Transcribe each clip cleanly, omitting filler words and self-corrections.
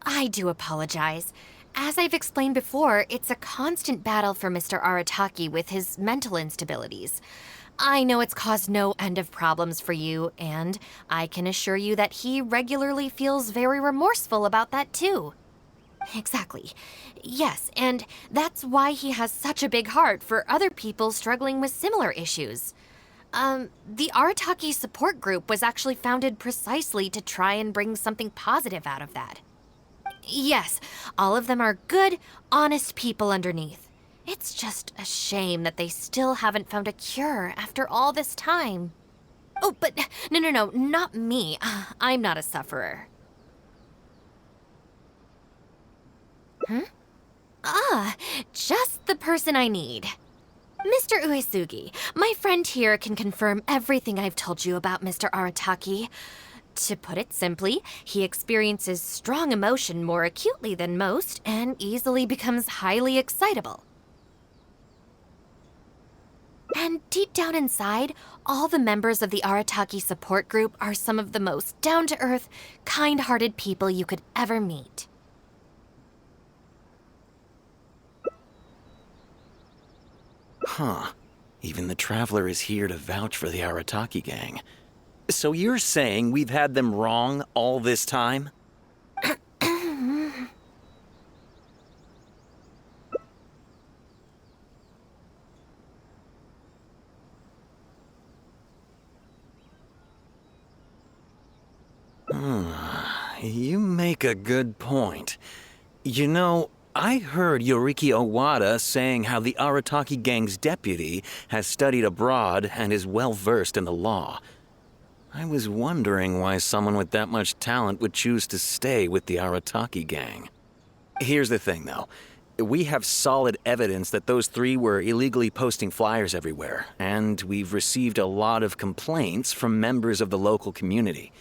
I do apologize. As I've explained before, it's a constant battle for Mr. Arataki with his mental instabilities. I know it's caused no end of problems for you, and I can assure you that he regularly feels very remorseful about that too. Exactly. Yes, and that's why he has such a big heart for other people struggling with similar issues. The Arataki support group was actually founded precisely to try and bring something positive out of that. Yes, all of them are good, honest people underneath. It's just a shame that they still haven't found a cure after all this time. Oh, but no, not me. I'm not a sufferer. Just the person I need. Mr. Uesugi, my friend here can confirm everything I've told you about Mr. Arataki. To put it simply, he experiences strong emotion more acutely than most and easily becomes highly excitable. And deep down inside, all the members of the Arataki support group are some of the most down-to-earth, kind-hearted people you could ever meet. Huh. Even the Traveler is here to vouch for the Arataki gang. So you're saying we've had them wrong all this time? You make a good point. You know, I heard Yoriki Owada saying how the Arataki gang's deputy has studied abroad and is well-versed in the law. I was wondering why someone with that much talent would choose to stay with the Arataki gang. Here's the thing, though. We have solid evidence that those three were illegally posting flyers everywhere, and we've received a lot of complaints from members of the local community.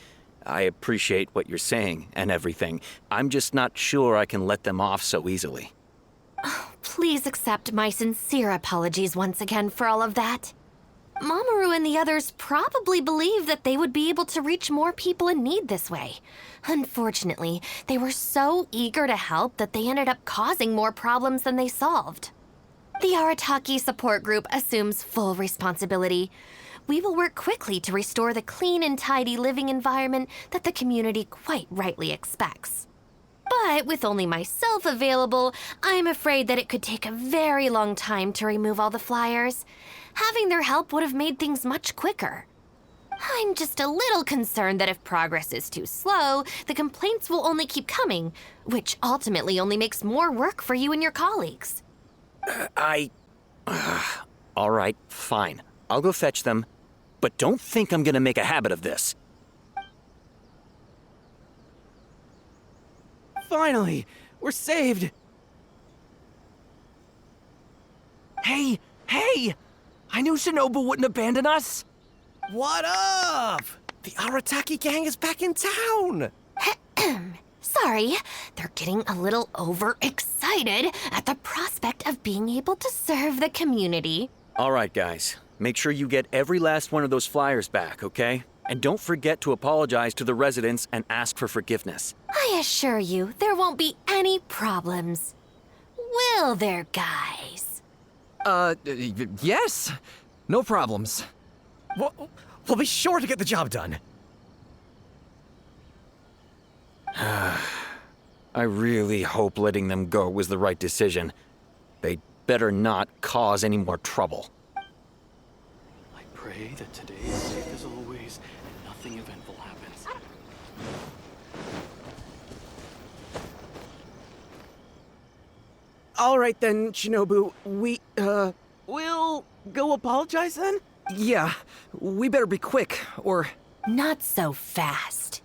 I appreciate what you're saying and everything. I'm just not sure I can let them off so easily. Please accept my sincere apologies once again for all of that. Mamoru and the others probably believed that they would be able to reach more people in need this way. Unfortunately, they were so eager to help that they ended up causing more problems than they solved. The Arataki support group assumes full responsibility. We will work quickly to restore the clean and tidy living environment that the community quite rightly expects. But with only myself available, I'm afraid that it could take a very long time to remove all the flyers. Having their help would have made things much quicker. I'm just a little concerned that if progress is too slow, the complaints will only keep coming, which ultimately only makes more work for you and your colleagues. All right, fine. I'll go fetch them. But don't think I'm gonna make a habit of this. Finally! We're saved! Hey! I knew Shinobu wouldn't abandon us! What up? The Arataki gang is back in town! Sorry, they're getting a little overexcited at the prospect of being able to serve the community. All right, guys. Make sure you get every last one of those flyers back, okay? And don't forget to apologize to the residents and ask for forgiveness. I assure you, there won't be any problems. Will there, guys? Yes. No problems. We'll be sure to get the job done. I really hope letting them go was the right decision. They better not cause any more trouble. I pray that today is safe as always and nothing eventful happens. All right then, Shinobu. We'll go apologize then? Yeah, we better be quick, or... Not so fast.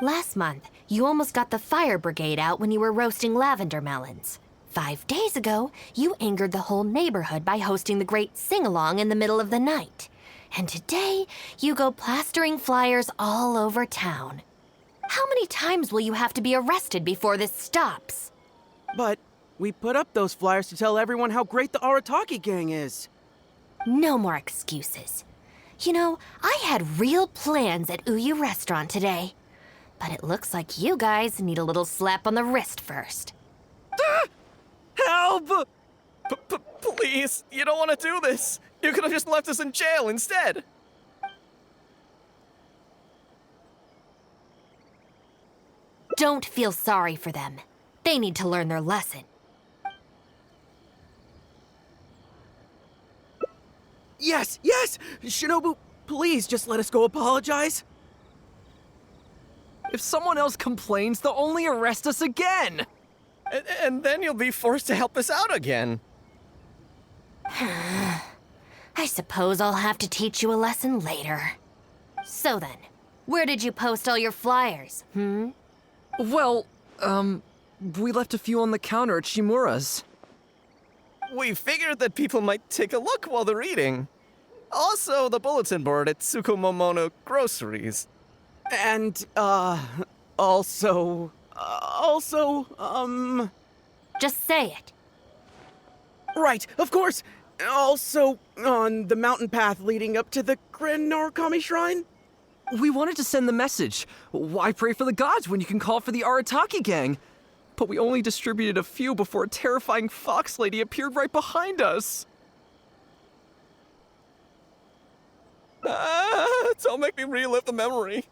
Last month, you almost got the fire brigade out when you were roasting lavender melons. 5 days ago, you angered the whole neighborhood by hosting the great sing-along in the middle of the night. And today, you go plastering flyers all over town. How many times will you have to be arrested before this stops? But we put up those flyers to tell everyone how great the Arataki gang is. No more excuses. You know, I had real plans at Uyu Restaurant today. But it looks like you guys need a little slap on the wrist first. Help! Please, you don't want to do this. You could have just left us in jail instead. Don't feel sorry for them. They need to learn their lesson. Yes, yes! Shinobu, please just let us go apologize. If someone else complains, they'll only arrest us again. And then you'll be forced to help us out again. I suppose I'll have to teach you a lesson later. So then, where did you post all your flyers, Well, we left a few on the counter at Shimura's. We figured that people might take a look while they're eating. Also, the bulletin board at Tsukumomono Groceries. And, also, Just say it. right, of course. Also, on the mountain path leading up to the Grand Narukami Shrine. We wanted to send the message. Why pray for the gods when you can call for the Arataki gang? But we only distributed a few before a terrifying fox lady appeared right behind us. Don't make me relive the memory.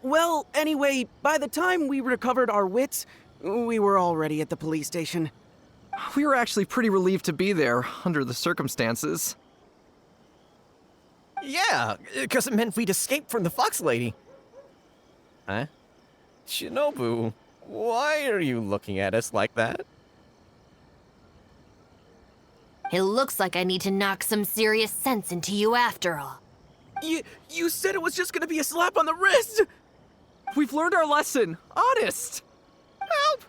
Well, anyway, by the time we recovered our wits, we were already at the police station. We were actually pretty relieved to be there, under the circumstances. Yeah, because it meant we'd escaped from the fox lady. Huh? Shinobu, why are you looking at us like that? It looks like I need to knock some serious sense into you after all. You said it was just gonna be a slap on the wrist! We've learned our lesson, honest! Help!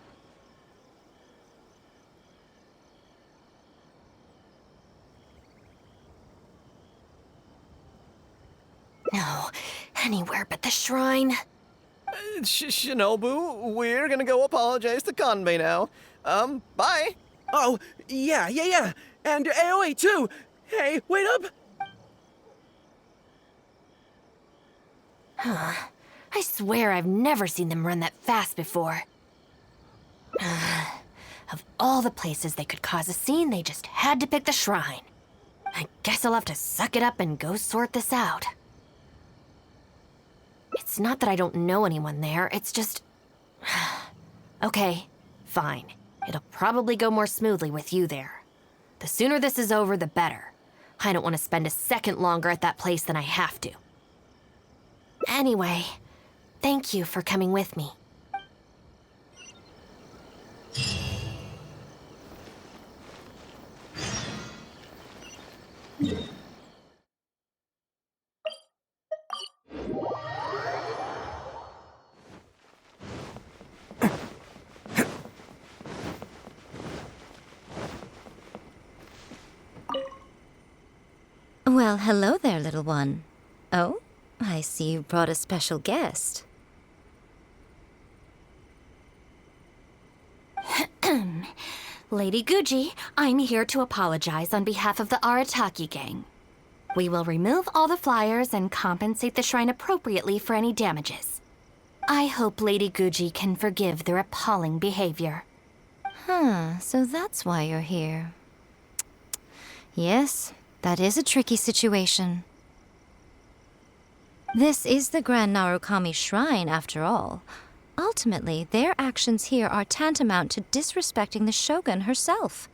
No, anywhere but the shrine. Shinobu, we're gonna go apologize to Kanbei now. Bye. Oh, yeah. And AOA too! Hey, wait up! I swear I've never seen them run that fast before. Of all the places they could cause a scene, they just had to pick the shrine. I guess I'll have to suck it up and go sort this out. It's not that I don't know anyone there, it's just... Okay, fine. It'll probably go more smoothly with you there. The sooner this is over, the better. I don't want to spend a second longer at that place than I have to. Anyway, thank you for coming with me. Well, hello there, little one. Oh, I see you brought a special guest. Lady Guji, I'm here to apologize on behalf of the Arataki gang. We will remove all the flyers and compensate the shrine appropriately for any damages. I hope Lady Guji can forgive their appalling behavior. So that's why you're here. Yes, that is a tricky situation. This is the Grand Narukami Shrine, after all. Ultimately, their actions here are tantamount to disrespecting the Shogun herself.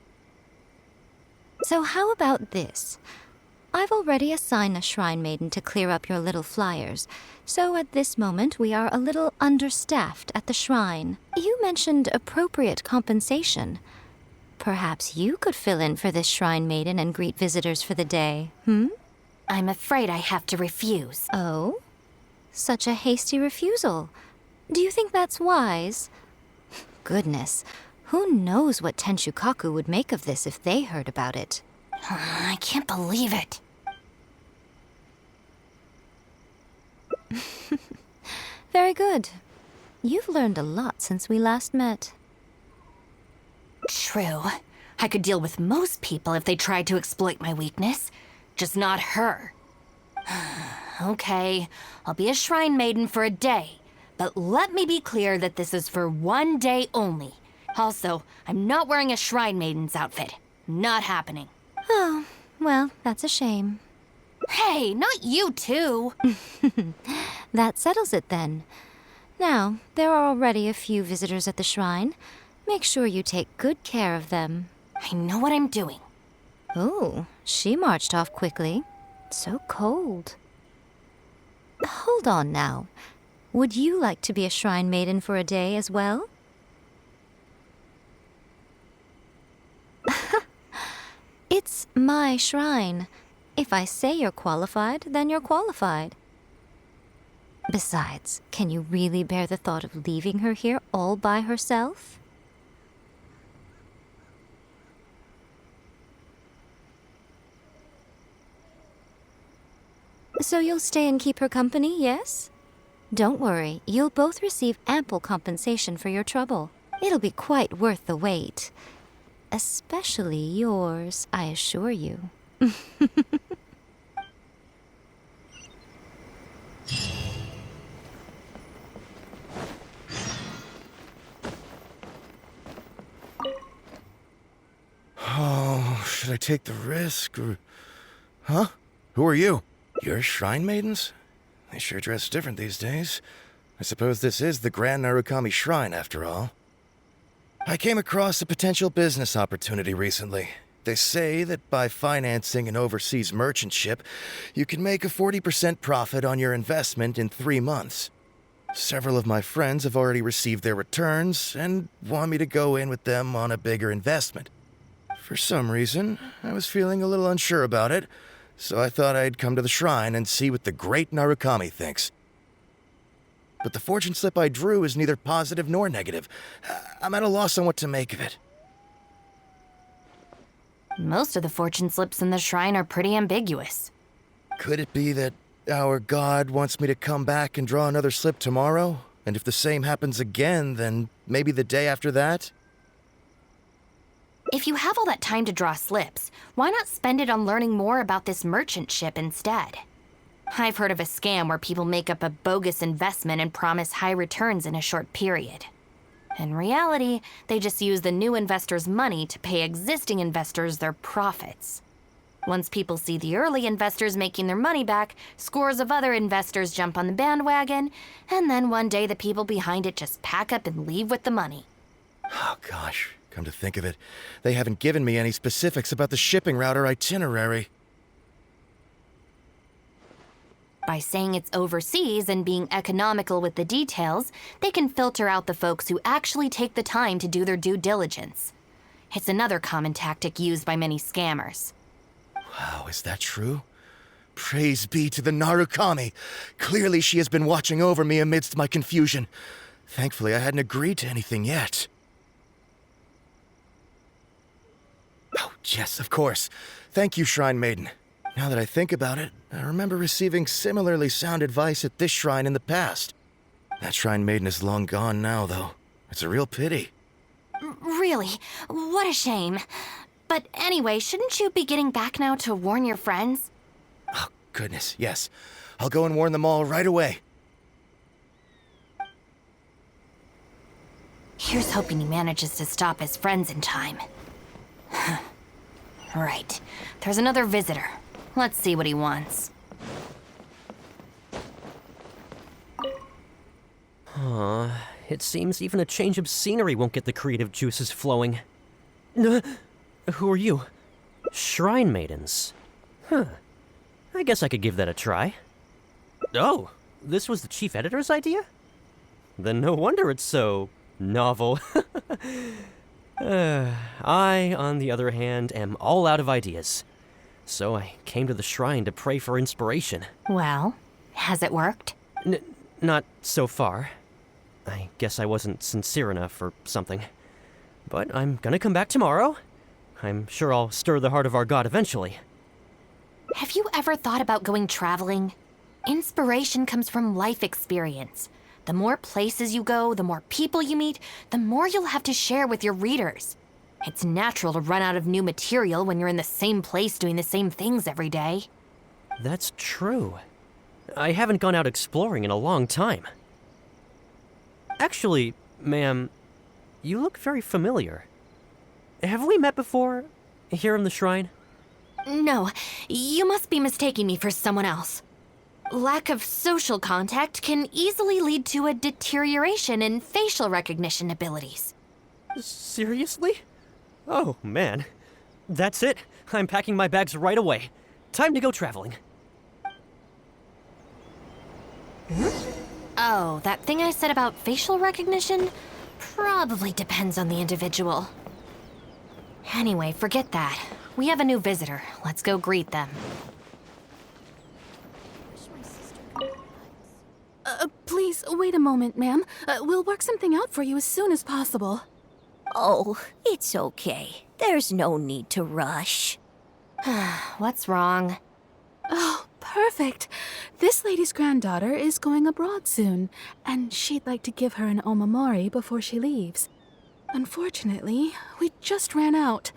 So how about this? I've already assigned a shrine maiden to clear up your little flyers, so at this moment we are a little understaffed at the shrine. You mentioned appropriate compensation. Perhaps you could fill in for this shrine maiden and greet visitors for the day, I'm afraid I have to refuse. Oh? Such a hasty refusal. Do you think that's wise? Goodness, who knows what Tenshukaku would make of this if they heard about it? I can't believe it. Very good. You've learned a lot since we last met. True. I could deal with most people if they tried to exploit my weakness. Just not her. Okay, I'll be a shrine maiden for a day. But let me be clear that this is for one day only. Also, I'm not wearing a shrine maiden's outfit. Not happening. Oh, well, that's a shame. Hey, not you too! That settles it then. Now, there are already a few visitors at the shrine. Make sure you take good care of them. I know what I'm doing. Oh, she marched off quickly. So cold. Hold on now. Would you like to be a shrine maiden for a day as well? It's my shrine. If I say you're qualified, then you're qualified. Besides, can you really bear the thought of leaving her here all by herself? So you'll stay and keep her company, yes? Don't worry, you'll both receive ample compensation for your trouble. It'll be quite worth the wait. Especially yours, I assure you. Oh, should I take the risk or... Huh? Who are you? You're shrine maidens? They sure dress different these days. I suppose this is the Grand Narukami Shrine, after all. I came across a potential business opportunity recently. They say that by financing an overseas merchant ship, you can make a 40% profit on your investment in 3 months. Several of my friends have already received their returns and want me to go in with them on a bigger investment. For some reason, I was feeling a little unsure about it, so I thought I'd come to the shrine and see what the great Narukami thinks. But the fortune slip I drew is neither positive nor negative. I'm at a loss on what to make of it. Most of the fortune slips in the shrine are pretty ambiguous. Could it be that our god wants me to come back and draw another slip tomorrow? And if the same happens again, then maybe the day after that? If you have all that time to draw slips, why not spend it on learning more about this merchant ship instead? I've heard of a scam where people make up a bogus investment and promise high returns in a short period. In reality, they just use the new investors' money to pay existing investors their profits. Once people see the early investors making their money back, scores of other investors jump on the bandwagon, and then one day the people behind it just pack up and leave with the money. Oh gosh, come to think of it, they haven't given me any specifics about the shipping route or itinerary. By saying it's overseas and being economical with the details, they can filter out the folks who actually take the time to do their due diligence. It's another common tactic used by many scammers. Wow, is that true? Praise be to the Narukami! Clearly she has been watching over me amidst my confusion. Thankfully, I hadn't agreed to anything yet. Oh, yes, of course. Thank you, Shrine Maiden. Now that I think about it, I remember receiving similarly sound advice at this shrine in the past. That Shrine Maiden is long gone now, though. It's a real pity. Really? What a shame. But anyway, shouldn't you be getting back now to warn your friends? Oh, goodness, yes. I'll go and warn them all right away. Here's hoping he manages to stop his friends in time. Right. There's another visitor. Let's see what he wants. It seems even a change of scenery won't get the creative juices flowing. Who are you? Shrine maidens. Huh. I guess I could give that a try. Oh, this was the chief editor's idea? Then no wonder it's so novel. I, on the other hand, am all out of ideas. So I came to the shrine to pray for inspiration. Well, has it worked? Not so far. I guess I wasn't sincere enough or something. But I'm gonna come back tomorrow. I'm sure I'll stir the heart of our god eventually. Have you ever thought about going traveling? Inspiration comes from life experience. The more places you go, the more people you meet, the more you'll have to share with your readers. It's natural to run out of new material when you're in the same place doing the same things every day. That's true. I haven't gone out exploring in a long time. Actually, ma'am, you look very familiar. Have we met before, here in the shrine? No, you must be mistaking me for someone else. Lack of social contact can easily lead to a deterioration in facial recognition abilities. Seriously? Oh, man. That's it. I'm packing my bags right away. Time to go traveling. Oh, that thing I said about facial recognition? Probably depends on the individual. Anyway, forget that. We have a new visitor. Let's go greet them. Please, wait a moment, ma'am. We'll work something out for you as soon as possible. Oh, it's okay. There's no need to rush. What's wrong? Oh, perfect. This lady's granddaughter is going abroad soon, and she'd like to give her an omamori before she leaves. Unfortunately, we just ran out.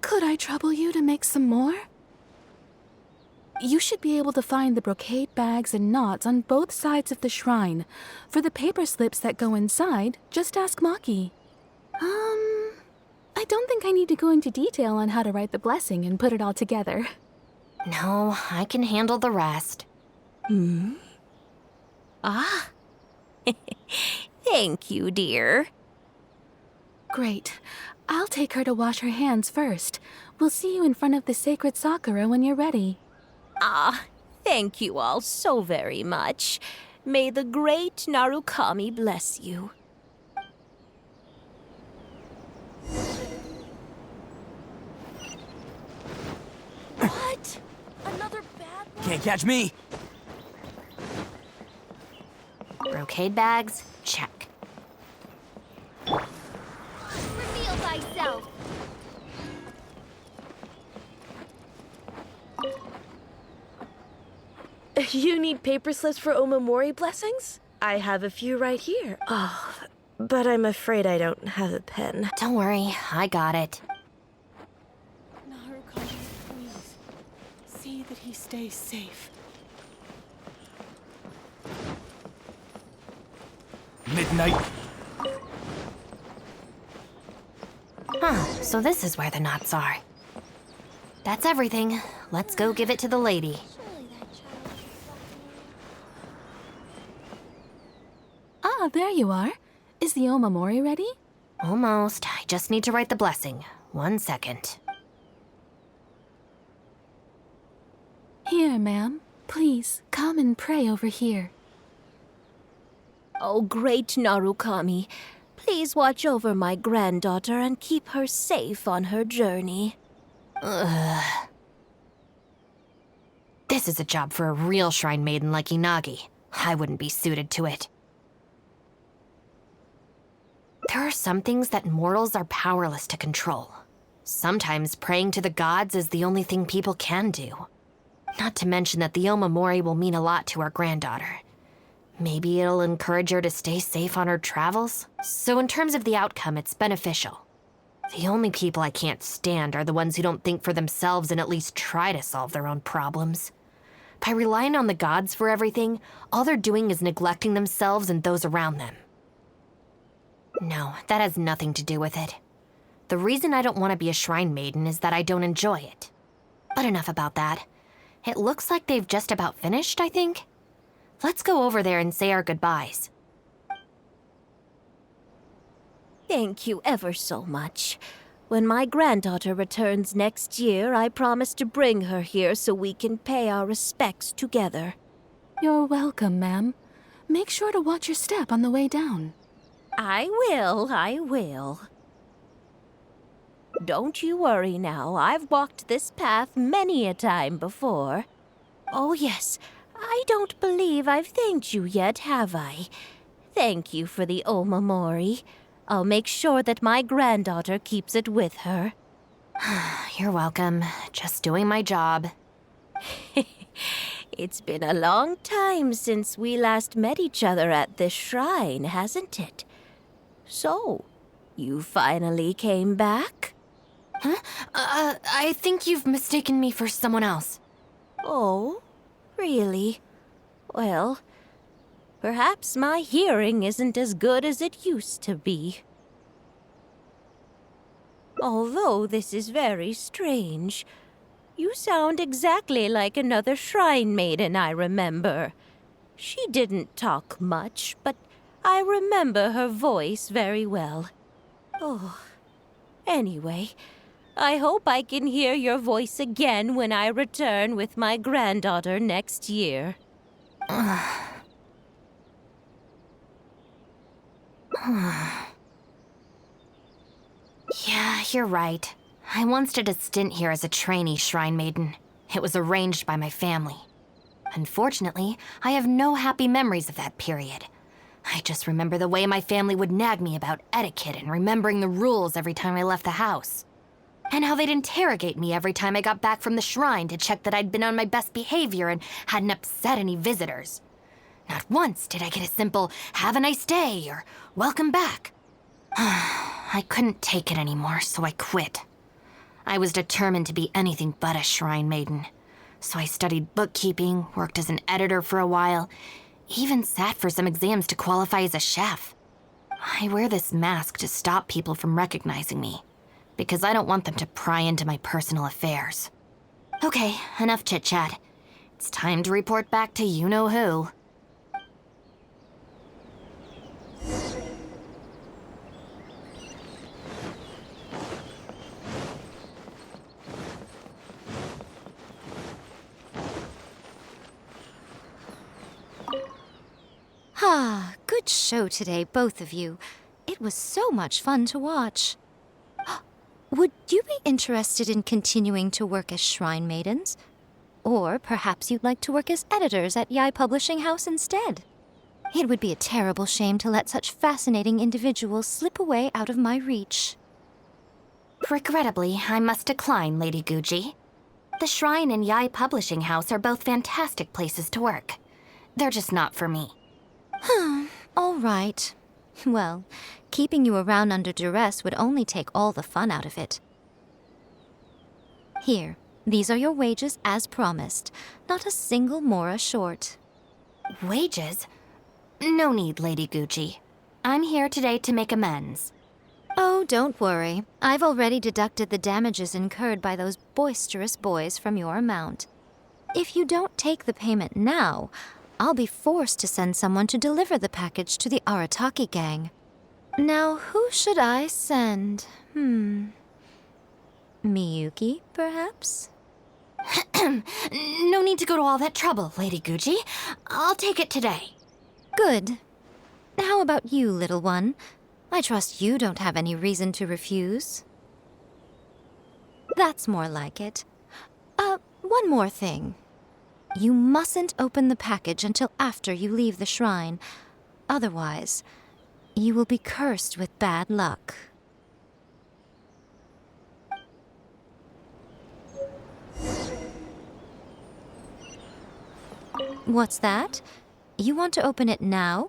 Could I trouble you to make some more? You should be able to find the brocade bags and knots on both sides of the shrine. For the paper slips that go inside, just ask Maki. I don't think I need to go into detail on how to write the blessing and put it all together. No, I can handle the rest. Ah. Thank you, dear. Great. I'll take her to wash her hands first. We'll see you in front of the sacred Sakura when you're ready. Ah, thank you all so very much. May the great Narukami bless you. What? Another bad one? Can't catch me! Brocade bags? Check. Reveal thyself. You need paper slips for Omamori blessings? I have a few right here. Oh, but I'm afraid I don't have a pen. Don't worry, I got it. Narukami, please. See that he stays safe. Midnight. Huh, so this is where the knots are. That's everything. Let's go give it to the lady. Ah, there you are. Is the omamori ready? Almost. I just need to write the blessing. 1 second. Here, ma'am. Please, come and pray over here. Oh, great Narukami, please watch over my granddaughter and keep her safe on her journey. This is a job for a real shrine maiden like Inagi. I wouldn't be suited to it. There are some things that mortals are powerless to control. Sometimes praying to the gods is the only thing people can do. Not to mention that the omamori will mean a lot to our granddaughter. Maybe it'll encourage her to stay safe on her travels? So in terms of the outcome, it's beneficial. The only people I can't stand are the ones who don't think for themselves and at least try to solve their own problems. By relying on the gods for everything, all they're doing is neglecting themselves and those around them. No, that has nothing to do with it. The reason I don't want to be a shrine maiden is that I don't enjoy it. But enough about that. It looks like they've just about finished, I think. Let's go over there and say our goodbyes. Thank you ever so much. When my granddaughter returns next year, I promise to bring her here so we can pay our respects together. You're welcome, ma'am. Make sure to watch your step on the way down. I will. Don't you worry now. I've walked this path many a time before. Oh, yes. I don't believe I've thanked you yet, have I? Thank you for the omamori. I'll make sure that my granddaughter keeps it with her. You're welcome. Just doing my job. It's been a long time since we last met each other at this shrine, hasn't it? So, you finally came back? Huh? I think you've mistaken me for someone else. Oh, really? Well, perhaps my hearing isn't as good as it used to be. Although this is very strange, you sound exactly like another shrine maiden I remember. She didn't talk much, but I remember her voice very well. Oh, anyway, I hope I can hear your voice again when I return with my granddaughter next year. Yeah, you're right. I once did a stint here as a trainee shrine maiden. It was arranged by my family. Unfortunately, I have no happy memories of that period. I just remember the way my family would nag me about etiquette and remembering the rules every time I left the house. And how they'd interrogate me every time I got back from the shrine to check that I'd been on my best behavior and hadn't upset any visitors. Not once did I get a simple, "Have a nice day," or "Welcome back." I couldn't take it anymore, so I quit. I was determined to be anything but a shrine maiden. So I studied bookkeeping, worked as an editor for a while, even sat for some exams to qualify as a chef. I wear this mask to stop people from recognizing me, because I don't want them to pry into my personal affairs. Okay, enough chit-chat. It's time to report back to you-know-who. Ah, good show today, both of you. It was so much fun to watch. Would you be interested in continuing to work as shrine maidens? Or perhaps you'd like to work as editors at Yai Publishing House instead? It would be a terrible shame to let such fascinating individuals slip away out of my reach. Regrettably, I must decline, Lady Guji. The Shrine and Yai Publishing House are both fantastic places to work. They're just not for me. All right. Well, keeping you around under duress would only take all the fun out of it. Here, these are your wages as promised. Not a single mora short. Wages? No need, Lady Guji. I'm here today to make amends. Oh, don't worry. I've already deducted the damages incurred by those boisterous boys from your amount. If you don't take the payment now, I'll be forced to send someone to deliver the package to the Arataki gang. Now, who should I send? Miyuki, perhaps? No need to go to all that trouble, Lady Guji. I'll take it today. Good. How about you, little one? I trust you don't have any reason to refuse. That's more like it. One more thing. You mustn't open the package until after you leave the shrine. Otherwise, you will be cursed with bad luck. What's that? You want to open it now?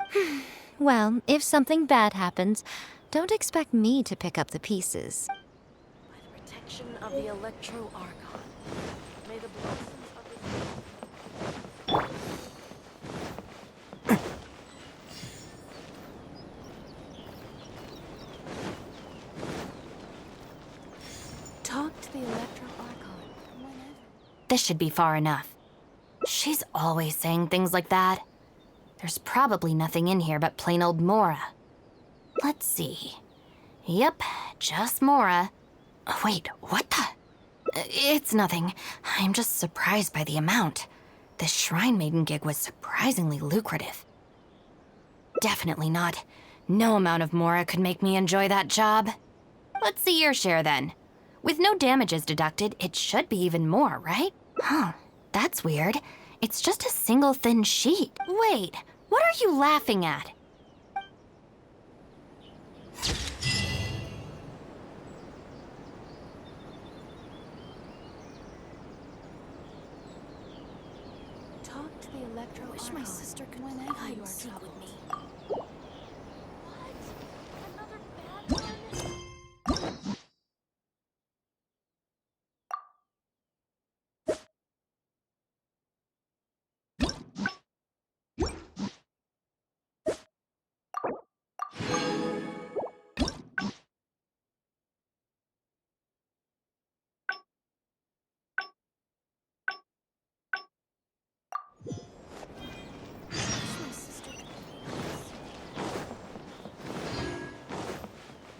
Well, if something bad happens, don't expect me to pick up the pieces. By the protection of the Electro Archon, may the blessings of Talk to the Electro Archon whenever. This should be far enough. She's always saying things like that. There's probably nothing in here but plain old Mora. Let's see. Yep, just Mora. Wait, what the? It's nothing. I'm just surprised by the amount. This Shrine Maiden gig was surprisingly lucrative. Definitely not. No amount of Mora could make me enjoy that job. Let's see your share then. With no damages deducted, it should be even more, right? Huh, that's weird. It's just a single thin sheet. Wait, what are you laughing at? Talk to the Electro Wish my sister could whenever play hide you and are seek with troubled. me.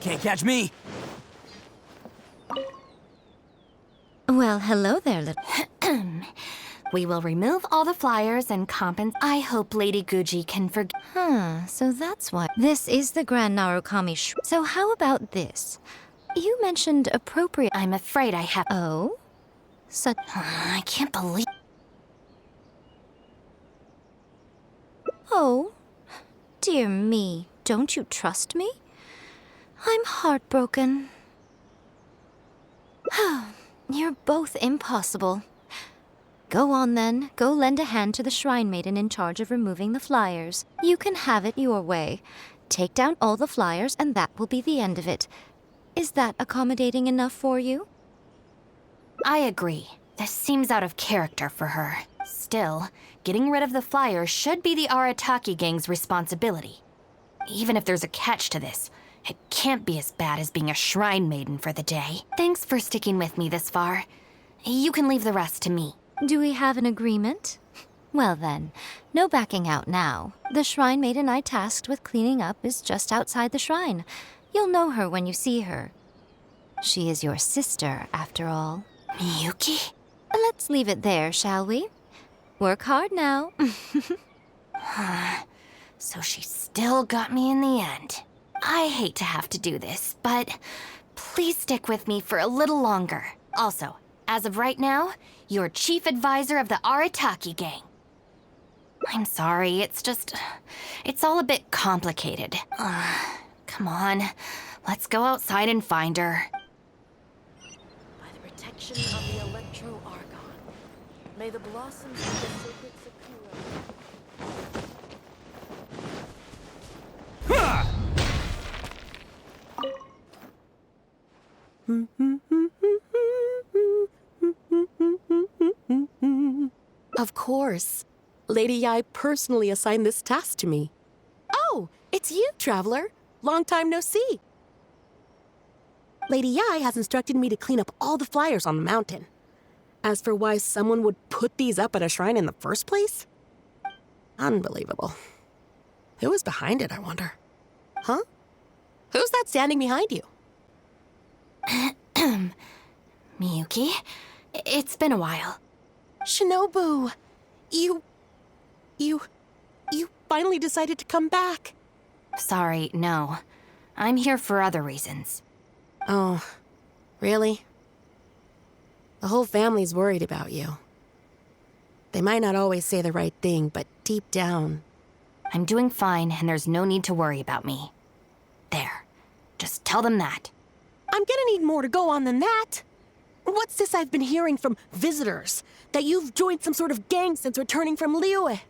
Can't catch me! Well, hello there, little. We will remove all the flyers and compensate. I hope Lady Guji can forgive. So that's why. This is the Grand Narukami So how about this? You mentioned appropriate. I'm afraid I have. Oh? Such. I can't believe. Oh? Dear me, don't you trust me? I'm heartbroken. You're both impossible. Go on then, go lend a hand to the shrine maiden in charge of removing the flyers. You can have it your way. Take down all the flyers and that will be the end of it. Is that accommodating enough for you? I agree. This seems out of character for her. Still, getting rid of the flyers should be the Arataki gang's responsibility. Even if there's a catch to this, it can't be as bad as being a shrine maiden for the day. Thanks for sticking with me this far. You can leave the rest to me. Do we have an agreement? Well then, no backing out now. The shrine maiden I tasked with cleaning up is just outside the shrine. You'll know her when you see her. She is your sister, after all. Miyuki? Let's leave it there, shall we? Work hard now. So she still got me in the end. I hate to have to do this, but please stick with me for a little longer. Also, as of right now, you're chief advisor of the Arataki gang. I'm sorry, it's all a bit complicated. Come on, let's go outside and find her. By the protection of the Electro Argon, may the blossoms of the sacred Sakura. Of course. Lady Yai personally assigned this task to me. Oh, it's you, Traveler. Long time no see. Lady Yai has instructed me to clean up all the flyers on the mountain. As for why someone would put these up at a shrine in the first place? Unbelievable. Who was behind it, I wonder? Huh? Who's that standing behind you? Miyuki, it's been a while. Shinobu, you finally decided to come back. Sorry, no. I'm here for other reasons. Oh, really? The whole family's worried about you. They might not always say the right thing, but deep down... I'm doing fine, and there's no need to worry about me. There. Just tell them that. I'm gonna need more to go on than that. What's this I've been hearing from visitors? That you've joined some sort of gang since returning from Liyue?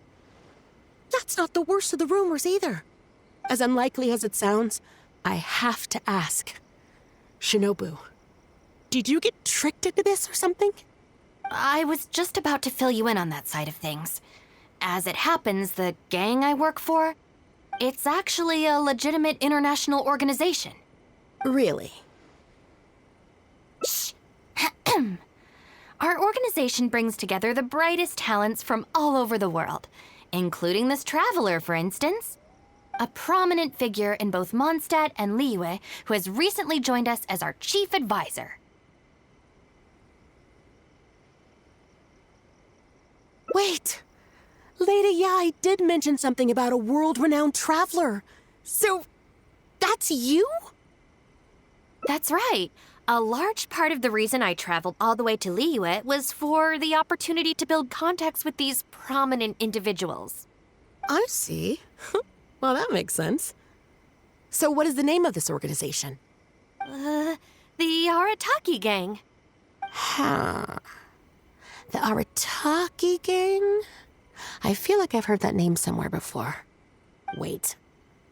That's not the worst of the rumors either. As unlikely as it sounds, I have to ask. Shinobu, did you get tricked into this or something? I was just about to fill you in on that side of things. As it happens, the gang I work for, it's actually a legitimate international organization. Really? Shh. Our organization brings together the brightest talents from all over the world, including this traveler, for instance. A prominent figure in both Mondstadt and Liyue who has recently joined us as our chief advisor. Wait! Lady Yai did mention something about a world-renowned traveler. So, that's you? That's right. A large part of the reason I traveled all the way to Liyue was for the opportunity to build contacts with these prominent individuals. I see. Well, that makes sense. So what is the name of this organization? The Arataki gang. Huh. The Arataki gang? I feel like I've heard that name somewhere before. Wait,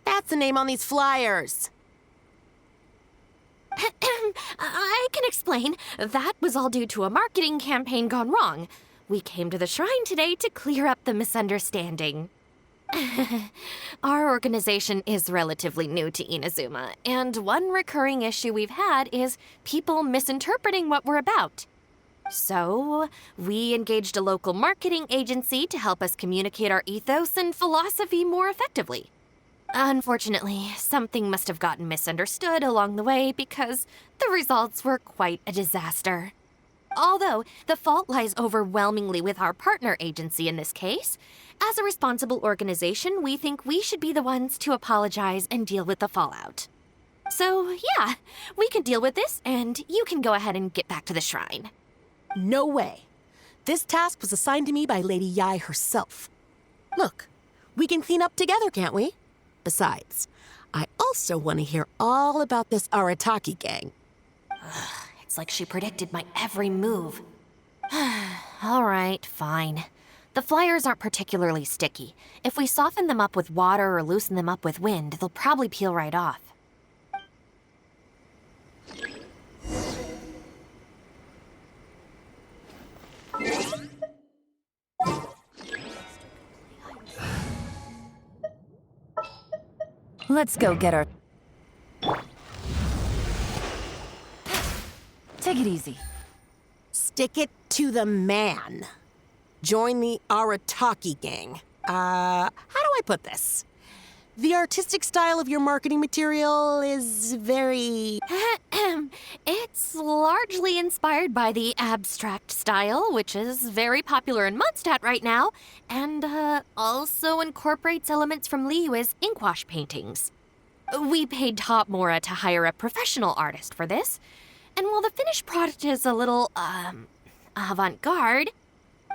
that's the name on these flyers. I can explain. That was all due to a marketing campaign gone wrong. We came to the shrine today to clear up the misunderstanding. Our organization is relatively new to Inazuma, and one recurring issue we've had is people misinterpreting what we're about. So, we engaged a local marketing agency to help us communicate our ethos and philosophy more effectively. Unfortunately, something must have gotten misunderstood along the way because the results were quite a disaster. Although the fault lies overwhelmingly with our partner agency in this case, as a responsible organization, we think we should be the ones to apologize and deal with the fallout. So, yeah, we can deal with this, and you can go ahead and get back to the shrine. No way. This task was assigned to me by Lady Yai herself. Look, we can clean up together, can't we? Besides, I also want to hear all about this Arataki gang. It's like she predicted my every move. All right, fine. The flyers aren't particularly sticky. If we soften them up with water or loosen them up with wind, they'll probably peel right off. Let's go get our... Take it easy. Stick it to the man. Join the Arataki gang. How do I put this? The artistic style of your marketing material is very... It's largely inspired by the abstract style, which is very popular in Mondstadt right now, and also incorporates elements from Liyue's inkwash paintings. We paid Top Mora to hire a professional artist for this, and while the finished product is a little, avant-garde,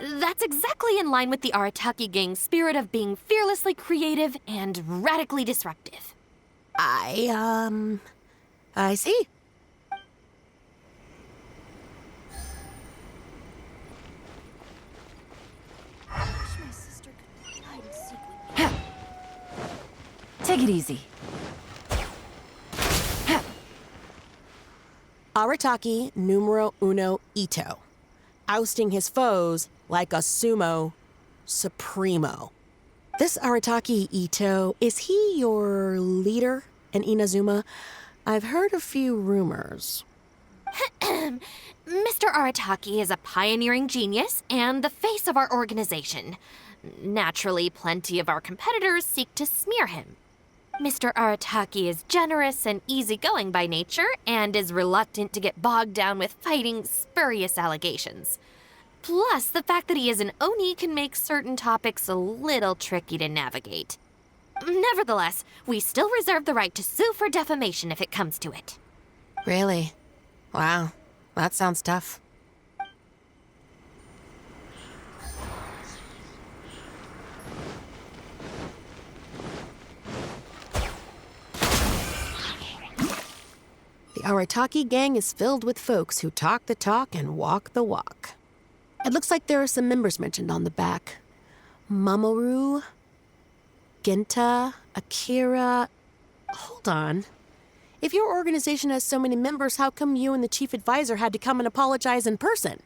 that's exactly in line with the Arataki gang's spirit of being fearlessly creative and radically disruptive. I see. Take it easy. Arataki numero uno Ito. Ousting his foes like a sumo supremo. This Arataki Ito, is he your leader in Inazuma? I've heard a few rumors. Mr. Arataki is a pioneering genius and the face of our organization. Naturally, plenty of our competitors seek to smear him. Mr. Arataki is generous and easygoing by nature and is reluctant to get bogged down with fighting spurious allegations. Plus, the fact that he is an Oni can make certain topics a little tricky to navigate. Nevertheless, we still reserve the right to sue for defamation if it comes to it. Really? Wow, that sounds tough. The Arataki gang is filled with folks who talk the talk and walk the walk. It looks like there are some members mentioned on the back. Mamoru, Genta, Akira... Hold on. If your organization has so many members, how come you and the chief advisor had to come and apologize in person?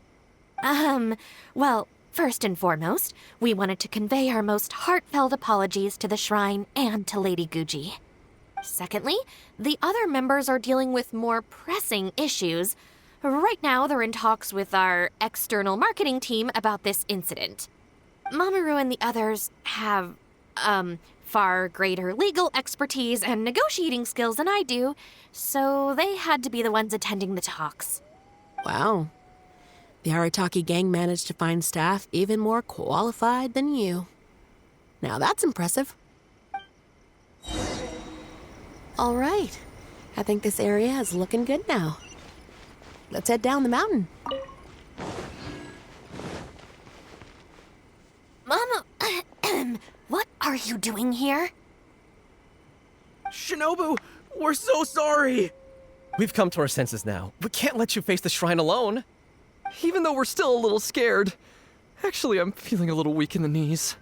Well, first and foremost, we wanted to convey our most heartfelt apologies to the shrine and to Lady Guji. Secondly, the other members are dealing with more pressing issues. Right now, they're in talks with our external marketing team about this incident. Mamoru and the others have, far greater legal expertise and negotiating skills than I do, so they had to be the ones attending the talks. Wow. The Arataki gang managed to find staff even more qualified than you. Now that's impressive. All right. I think this area is looking good now. Let's head down the mountain. Mama, what are you doing here? Shinobu, we're so sorry! We've come to our senses now. We can't let you face the shrine alone. Even though we're still a little scared. Actually, I'm feeling a little weak in the knees.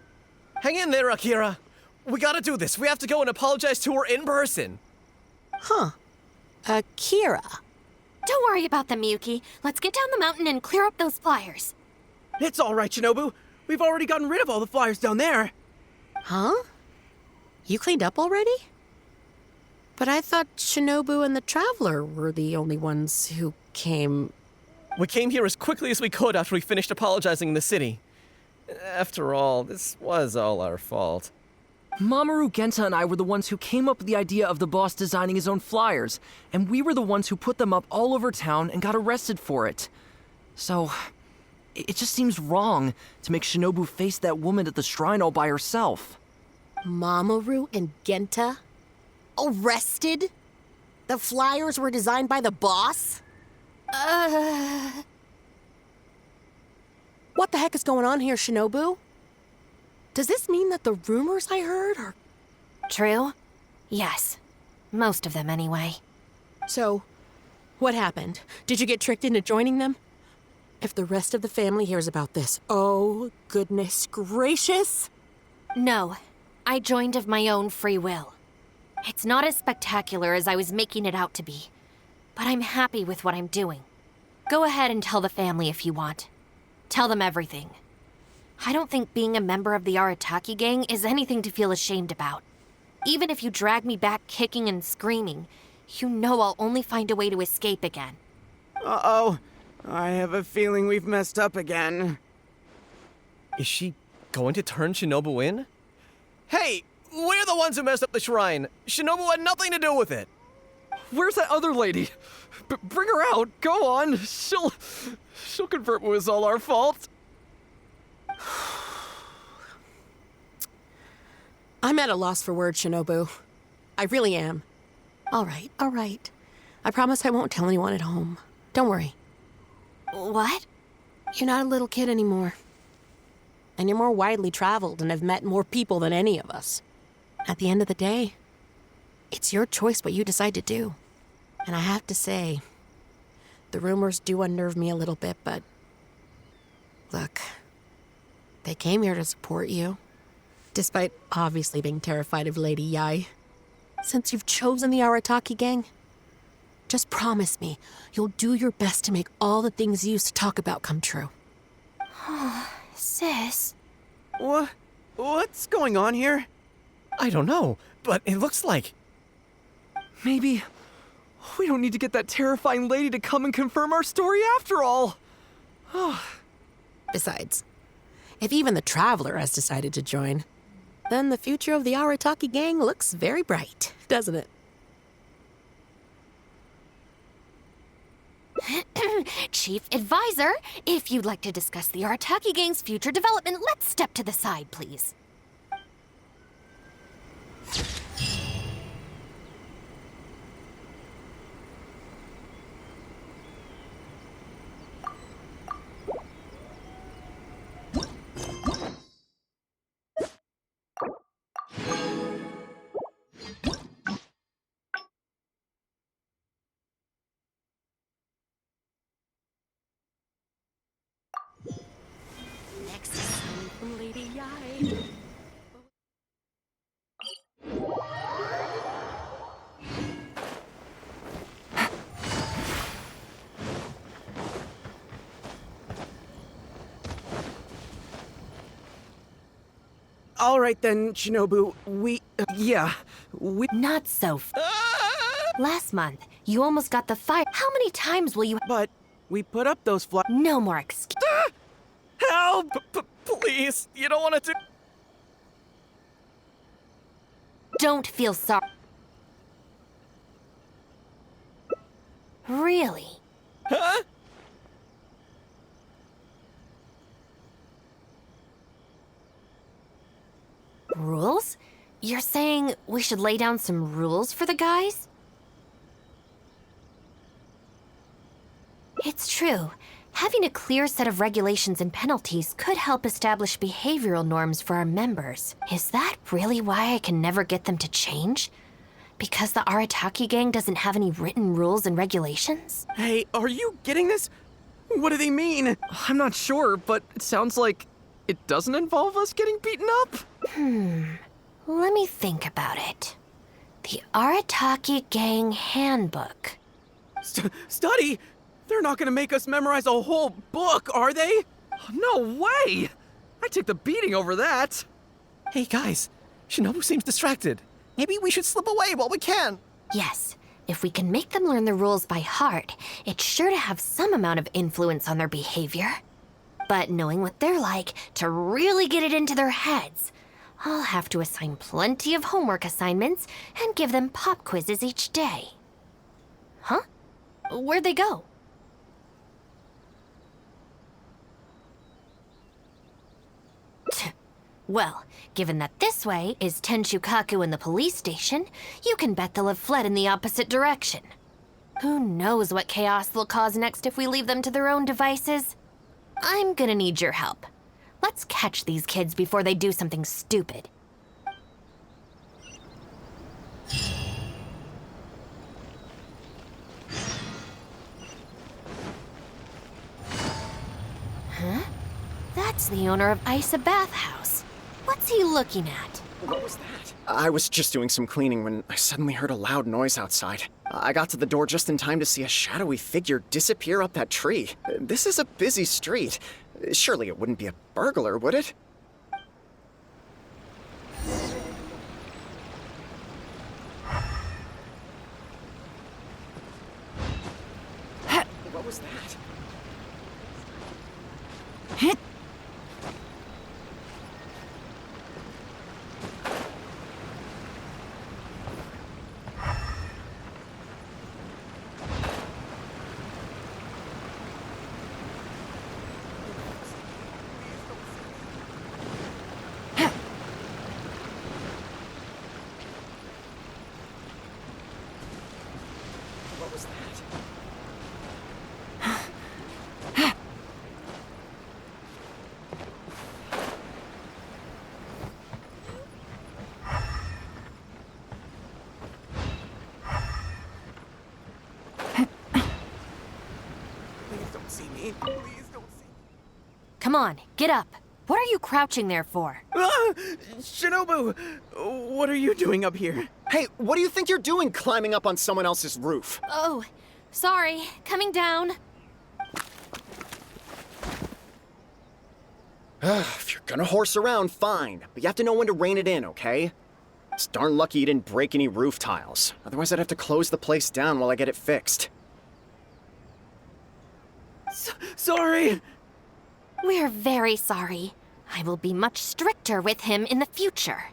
Hang in there, Akira. We gotta do this. We have to go and apologize to her in person. Huh. Akira. Don't worry about them, Yuki. Let's get down the mountain and clear up those flyers. It's all right, Shinobu. We've already gotten rid of all the flyers down there. Huh? You cleaned up already? But I thought Shinobu and the Traveler were the only ones who came... We came here as quickly as we could after we finished apologizing in the city. After all, this was all our fault. Mamoru, Genta, and I were the ones who came up with the idea of the boss designing his own flyers, and we were the ones who put them up all over town and got arrested for it. So, it just seems wrong to make Shinobu face that woman at the shrine all by herself. Mamoru and Genta? Arrested? The flyers were designed by the boss? What the heck is going on here, Shinobu? Does this mean that the rumors I heard are... True? Yes. Most of them, anyway. So, what happened? Did you get tricked into joining them? If the rest of the family hears about this, oh, goodness gracious! No. I joined of my own free will. It's not as spectacular as I was making it out to be, but I'm happy with what I'm doing. Go ahead and tell the family if you want. Tell them everything. I don't think being a member of the Arataki gang is anything to feel ashamed about. Even if you drag me back kicking and screaming, you know I'll only find a way to escape again. Uh-oh. I have a feeling we've messed up again. Is she going to turn Shinobu in? Hey, we're the ones who messed up the shrine. Shinobu had nothing to do with it. Where's that other lady? Bring her out. Go on. She'll confirm it was all our fault. I'm at a loss for words, Shinobu. I really am. All right, all right. I promise I won't tell anyone at home. Don't worry. What? You're not a little kid anymore. And you're more widely traveled and have met more people than any of us. At the end of the day, it's your choice what you decide to do. And I have to say, the rumors do unnerve me a little bit, but... Look, they came here to support you, despite obviously being terrified of Lady Yai. Since you've chosen the Arataki gang, just promise me you'll do your best to make all the things you used to talk about come true. Sis? What's going on here? I don't know, but it looks like... Maybe we don't need to get that terrifying lady to come and confirm our story after all. Besides, if even the Traveler has decided to join, then the future of the Arataki gang looks very bright, doesn't it? Chief Advisor, if you'd like to discuss the Arataki gang's future development, let's step to the side, please. Next is coming from Lady Yai. All right then, Shinobu, we... Not so Last month, you almost got the fire. How many times will you... But we put up those No more excuse. Help! Please, you don't want to do... Don't feel sorry. Really? Huh? Rules? You're saying we should lay down some rules for the guys? It's true. Having a clear set of regulations and penalties could help establish behavioral norms for our members. Is that really why I can never get them to change? Because the Arataki gang doesn't have any written rules and regulations? Hey, are you getting this? What do they mean? I'm not sure, but it sounds like it doesn't involve us getting beaten up? Let me think about it. The Arataki Gang Handbook. Study? They're not gonna make us memorize a whole book, are they? No way! I take the beating over that. Hey guys, Shinobu seems distracted. Maybe we should slip away while we can. Yes, if we can make them learn the rules by heart, it's sure to have some amount of influence on their behavior. But knowing what they're like, to really get it into their heads, I'll have to assign plenty of homework assignments and give them pop quizzes each day. Huh? Where'd they go? Well, given that this way is Tenshukaku and the police station, you can bet they'll have fled in the opposite direction. Who knows what chaos they'll cause next if we leave them to their own devices? I'm gonna need your help. Let's catch these kids before they do something stupid. Huh? That's the owner of Isa Bathhouse. What's he looking at? What was that? I was just doing some cleaning when I suddenly heard a loud noise outside. I got to the door just in time to see a shadowy figure disappear up that tree. This is a busy street. Surely it wouldn't be a burglar, would it? What was that? What was that? Please don't see me. Please don't see me. Come on, get up. What are you crouching there for? Ah! Shinobu! What are you doing up here? Hey, what do you think you're doing climbing up on someone else's roof? Oh, sorry. Coming down. If you're gonna horse around, fine. But you have to know when to rein it in, okay? It's darn lucky you didn't break any roof tiles. Otherwise, I'd have to close the place down while I get it fixed. Sorry! We're very sorry. I will be much stricter with him in the future.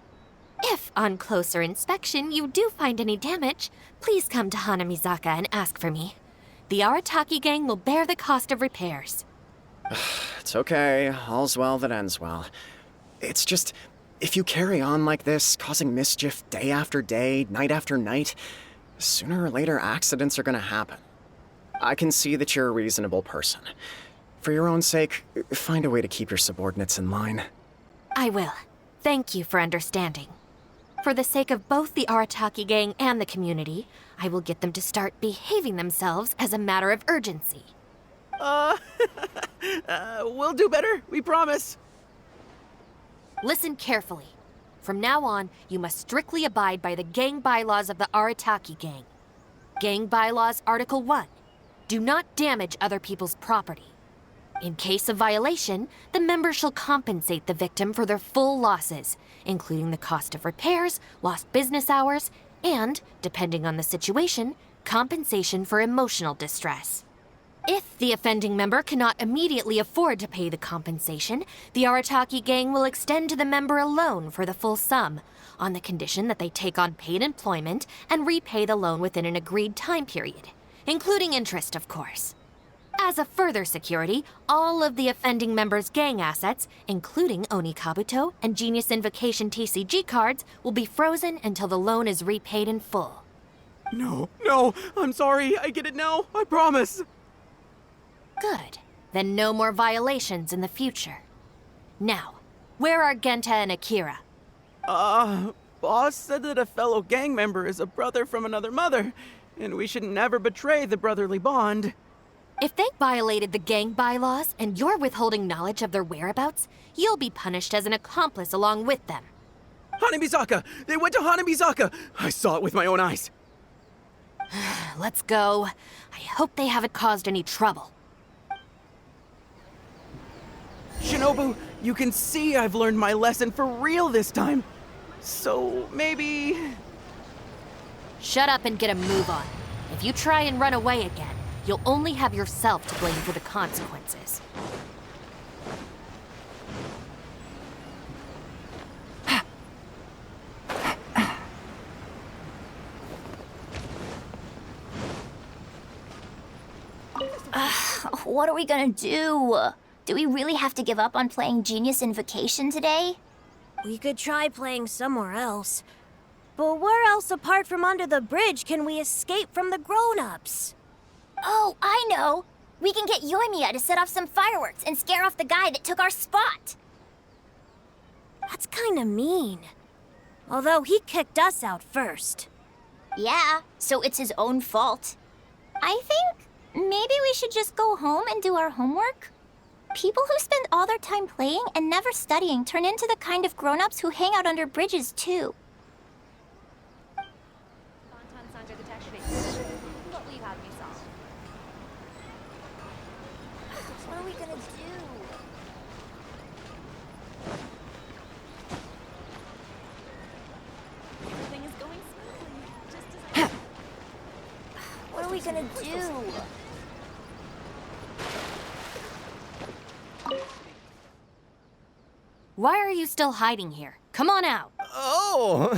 If, on closer inspection, you do find any damage, please come to Hanamizaka and ask for me. The Arataki gang will bear the cost of repairs. It's okay. All's well that ends well. It's just, if you carry on like this, causing mischief day after day, night after night, sooner or later accidents are gonna happen. I can see that you're a reasonable person. For your own sake, find a way to keep your subordinates in line. I will. Thank you for understanding. For the sake of both the Arataki gang and the community, I will get them to start behaving themselves as a matter of urgency. We'll do better, we promise. Listen carefully. From now on, you must strictly abide by the gang bylaws of the Arataki gang. Gang bylaws Article 1. Do not damage other people's property. In case of violation, the member shall compensate the victim for their full losses, including the cost of repairs, lost business hours, and, depending on the situation, compensation for emotional distress. If the offending member cannot immediately afford to pay the compensation, the Arataki gang will extend to the member a loan for the full sum, on the condition that they take on paid employment and repay the loan within an agreed time period, including interest, of course. As a further security, all of the offending member's gang assets, including Oni Kabuto and Genius Invocation TCG cards, will be frozen until the loan is repaid in full. No, I'm sorry. I get it now. I promise. Good. Then no more violations in the future. Now, where are Genta and Akira? Boss said that a fellow gang member is a brother from another mother, and we should never betray the brotherly bond. If they violated the gang bylaws and you're withholding knowledge of their whereabouts, you'll be punished as an accomplice along with them. Hanamizaka! They went to Hanamizaka! I saw it with my own eyes. Let's go. I hope they haven't caused any trouble. Shinobu, you can see I've learned my lesson for real this time. So maybe... Shut up and get a move on. If you try and run away again, you'll only have yourself to blame for the consequences. What are we gonna do? Do we really have to give up on playing Genius Invocation today? We could try playing somewhere else. But where else apart from under the bridge can we escape from the grown-ups? Oh, I know! We can get Yoimiya to set off some fireworks and scare off the guy that took our spot! That's kinda mean. Although he kicked us out first. Yeah, so it's his own fault. I think maybe we should just go home and do our homework? People who spend all their time playing and never studying turn into the kind of grown-ups who hang out under bridges, too. What are we gonna do? Everything is going smoothly, just as What are we gonna do? Why are you still hiding here? Come on out. Oh,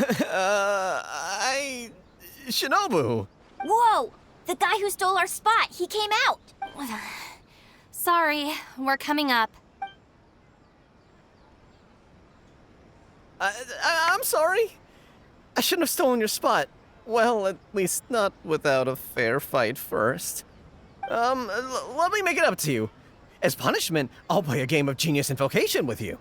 Shinobu. Whoa! The guy who stole our spot, he came out! Sorry, we're coming up. I'm sorry. I shouldn't have stolen your spot. Well, at least not without a fair fight first. Let me make it up to you. As punishment, I'll play a game of Genius Invocation with you.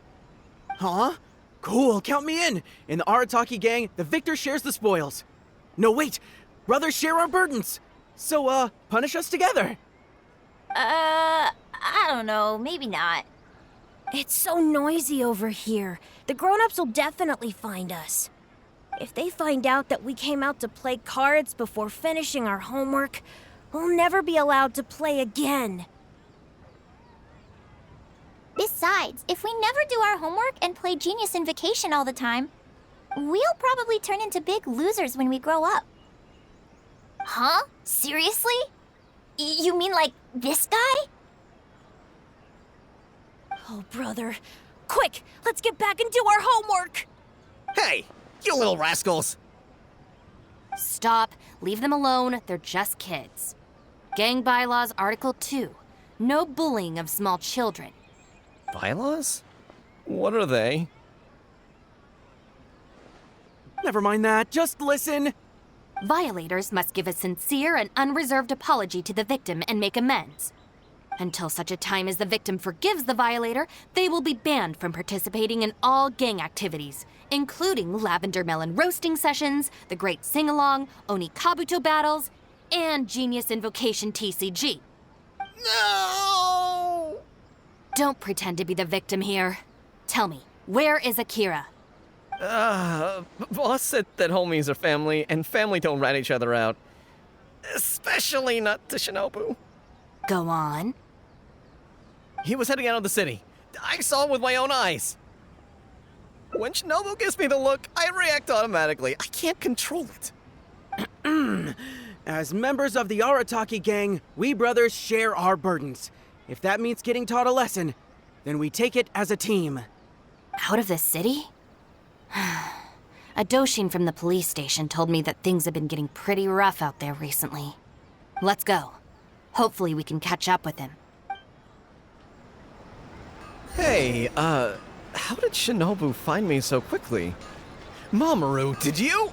Huh? Cool, count me in. In the Arataki gang, the victor shares the spoils. No, wait. Brothers share our burdens. So, punish us together. I don't know, maybe not. It's so noisy over here. The grown-ups will definitely find us. If they find out that we came out to play cards before finishing our homework, we'll never be allowed to play again. Besides, if we never do our homework and play Genius Invocation all the time, we'll probably turn into big losers when we grow up. Huh? Seriously? You mean like this guy? Oh, brother. Quick, let's get back and do our homework! Hey, you little rascals! Stop. Leave them alone. They're just kids. Gang Bylaws Article 2. No bullying of small children. Bylaws? What are they? Never mind that, just listen. Violators must give a sincere and unreserved apology to the victim and make amends. Until such a time as the victim forgives the violator, they will be banned from participating in all gang activities, including lavender melon roasting sessions, the Great Sing-Along, Oni Kabuto battles, and Genius Invocation TCG. No! Don't pretend to be the victim here. Tell me, where is Akira? Boss said that homies are family, and family don't rat each other out. Especially not to Shinobu. Go on. He was heading out of the city. I saw him with my own eyes. When Shinobu gives me the look, I react automatically. I can't control it. As members of the Arataki gang, we brothers share our burdens. If that means getting taught a lesson, then we take it as a team. Out of the city? A Doshin from the police station told me that things have been getting pretty rough out there recently. Let's go. Hopefully we can catch up with him. Hey, how did Shinobu find me so quickly? Mamoru, did you?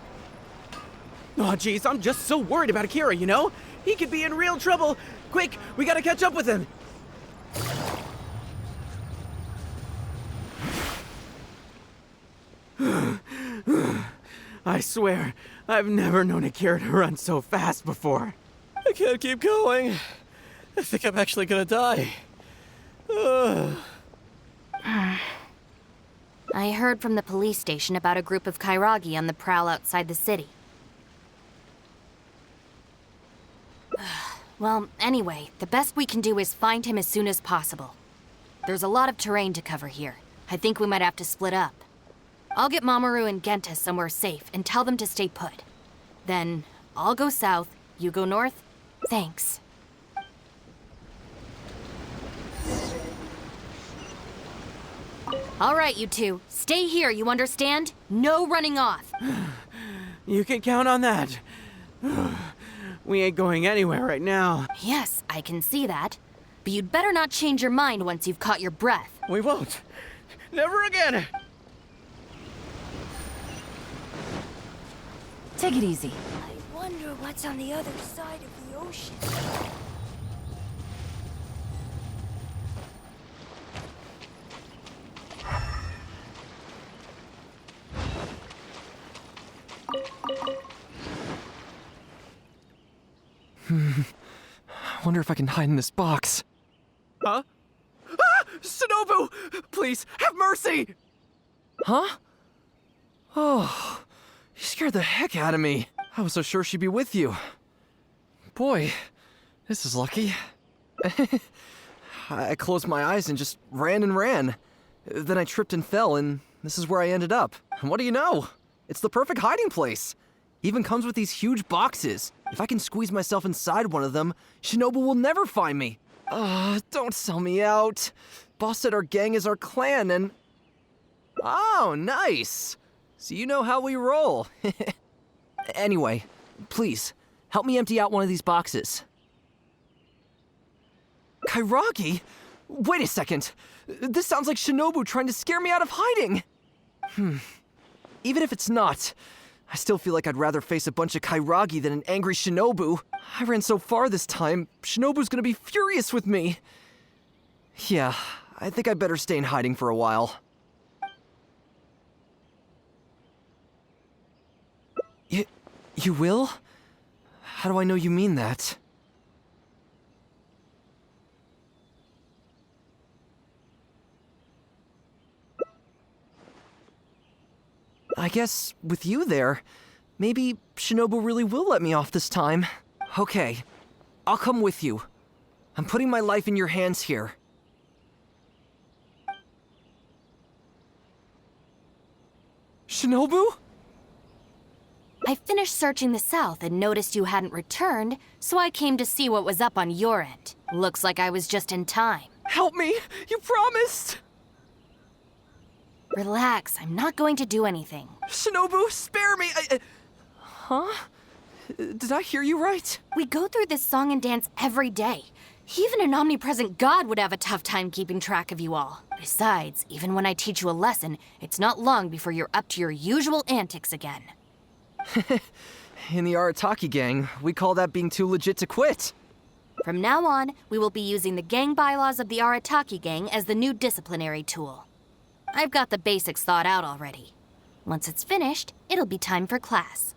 Oh, jeez, I'm just so worried about Akira, you know? He could be in real trouble. Quick, we gotta catch up with him. I swear, I've never known Akira to run so fast before. I can't keep going. I think I'm actually gonna die. Ugh. I heard from the police station about a group of Kairagi on the prowl outside the city. Well, anyway, the best we can do is find him as soon as possible. There's a lot of terrain to cover here. I think we might have to split up. I'll get Mamoru and Genta somewhere safe and tell them to stay put. Then, I'll go south, you go north. Thanks. All right, you two. Stay here, you understand? No running off. You can count on that. We ain't going anywhere right now. Yes, I can see that. But you'd better not change your mind once you've caught your breath. We won't. Never again. Take it easy. I wonder what's on the other side of the ocean. I wonder if I can hide in this box. Huh? Ah! Shinobu! Please, have mercy! Huh? Oh, you scared the heck out of me. I was so sure she'd be with you. Boy, this is lucky. I closed my eyes and just ran and ran. Then I tripped and fell, and this is where I ended up. And what do you know? It's the perfect hiding place. Even comes with these huge boxes. If I can squeeze myself inside one of them, Shinobu will never find me. Don't sell me out. Boss said our gang is our clan and... Oh, nice. So you know how we roll. Anyway, please, help me empty out one of these boxes. Kairagi? Wait a second. This sounds like Shinobu trying to scare me out of hiding. Even if it's not, I still feel like I'd rather face a bunch of Kairagi than an angry Shinobu. I ran so far this time, Shinobu's gonna be furious with me. Yeah, I think I better stay in hiding for a while. You will? How do I know you mean that? I guess with you there, maybe Shinobu really will let me off this time. Okay, I'll come with you. I'm putting my life in your hands here. Shinobu? I finished searching the south and noticed you hadn't returned, so I came to see what was up on your end. Looks like I was just in time. Help me! You promised! Relax, I'm not going to do anything. Shinobu, spare me! Huh? Did I hear you right? We go through this song and dance every day. Even an omnipresent god would have a tough time keeping track of you all. Besides, even when I teach you a lesson, it's not long before you're up to your usual antics again. In the Arataki gang, we call that being too legit to quit. From now on, we will be using the gang bylaws of the Arataki gang as the new disciplinary tool. I've got the basics thought out already. Once it's finished, it'll be time for class.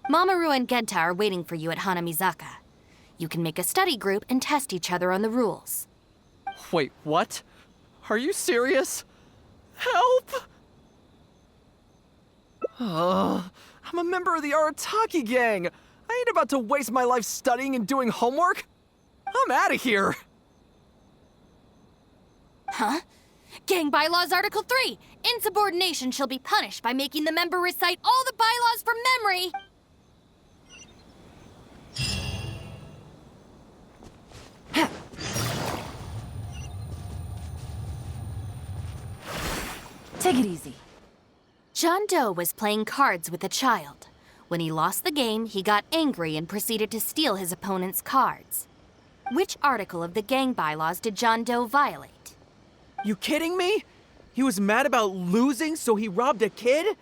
Mamoru and Genta are waiting for you at Hanamizaka. You can make a study group and test each other on the rules. Wait, what? Are you serious? Help! I'm a member of the Arataki gang. I ain't about to waste my life studying and doing homework. I'm out of here. Huh? Gang Bylaws Article 3. Insubordination shall be punished by making the member recite all the bylaws from memory. Take it easy. John Doe was playing cards with a child. When he lost the game, he got angry and proceeded to steal his opponent's cards. Which article of the gang bylaws did John Doe violate? You kidding me? He was mad about losing, so he robbed a kid?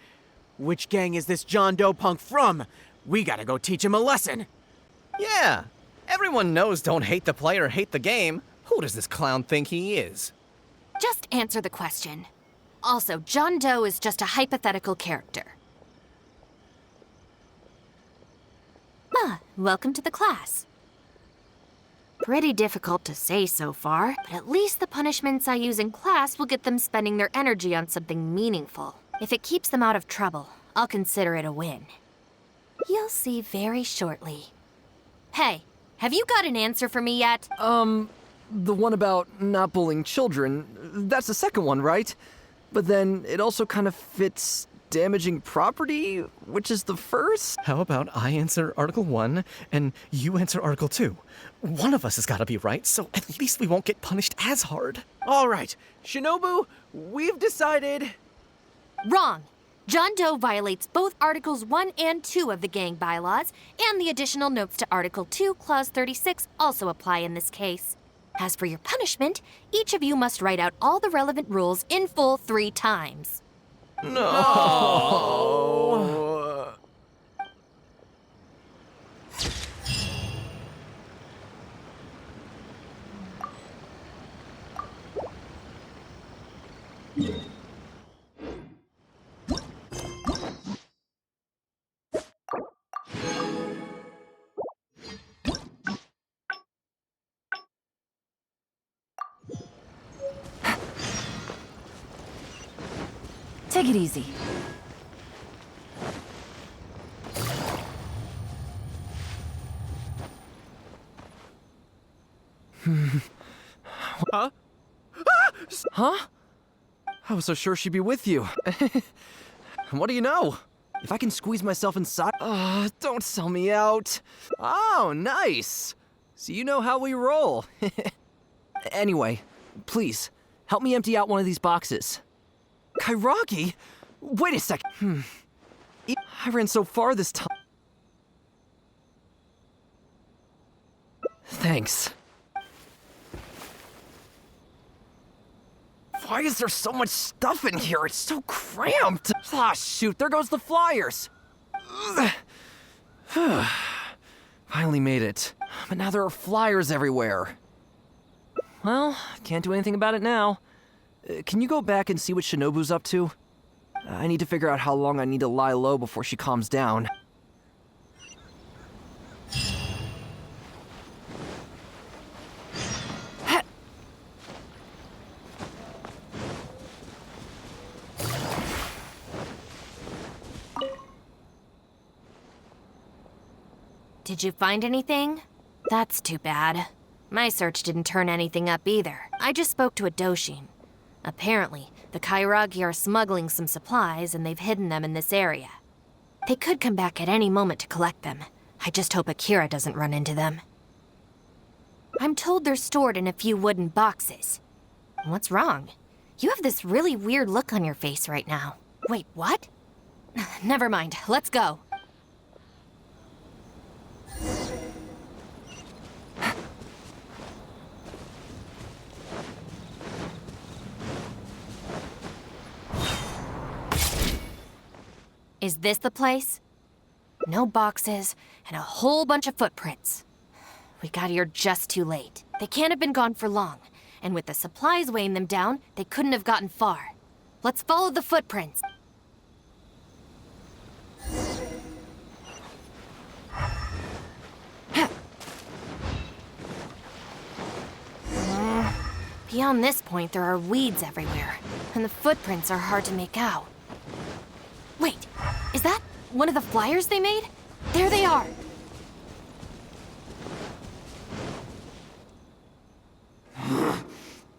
Which gang is this John Doe punk from? We gotta go teach him a lesson. Yeah, everyone knows don't hate the player, hate the game. Who does this clown think he is? Just answer the question. Also, John Doe is just a hypothetical character. Welcome to the class. Pretty difficult to say so far, but at least the punishments I use in class will get them spending their energy on something meaningful. If it keeps them out of trouble, I'll consider it a win. You'll see very shortly. Hey, have you got an answer for me yet? The one about not bullying children, that's the second one, right? But then it also kind of fits damaging property, which is the first? How about I answer Article 1 and you answer Article 2? One of us has got to be right, so at least we won't get punished as hard. All right, Shinobu, we've decided... Wrong. John Doe violates both Articles 1 and 2 of the gang bylaws, and the additional notes to Article 2, Clause 36 also apply in this case. As for your punishment, each of you must write out all the relevant rules in full 3 times. No. Take it easy. Huh? Huh? I was so sure she'd be with you. What do you know? If I can squeeze myself inside... don't sell me out. Oh, nice. So you know how we roll. Anyway, please, help me empty out one of these boxes. Kairagi? Wait a sec. I ran so far this time. Thanks. Why is there so much stuff in here? It's so cramped. Ah, shoot, there goes the flyers. Finally made it. But now there are flyers everywhere. Well, can't do anything about it now. Can you go back and see what Shinobu's up to? I need to figure out how long I need to lie low before she calms down. Did you find anything? That's too bad. My search didn't turn anything up either. I just spoke to a Doshin. Apparently, the Kairagi are smuggling some supplies and they've hidden them in this area. They could come back at any moment to collect them. I just hope Akira doesn't run into them. I'm told they're stored in a few wooden boxes. What's wrong? You have this really weird look on your face right now. Wait, what? Never mind, let's go. Is this the place? No boxes, and a whole bunch of footprints. We got here just too late. They can't have been gone for long, and with the supplies weighing them down, they couldn't have gotten far. Let's follow the footprints. Beyond this point, there are weeds everywhere, and the footprints are hard to make out. Wait, is that one of the flyers they made? There they are!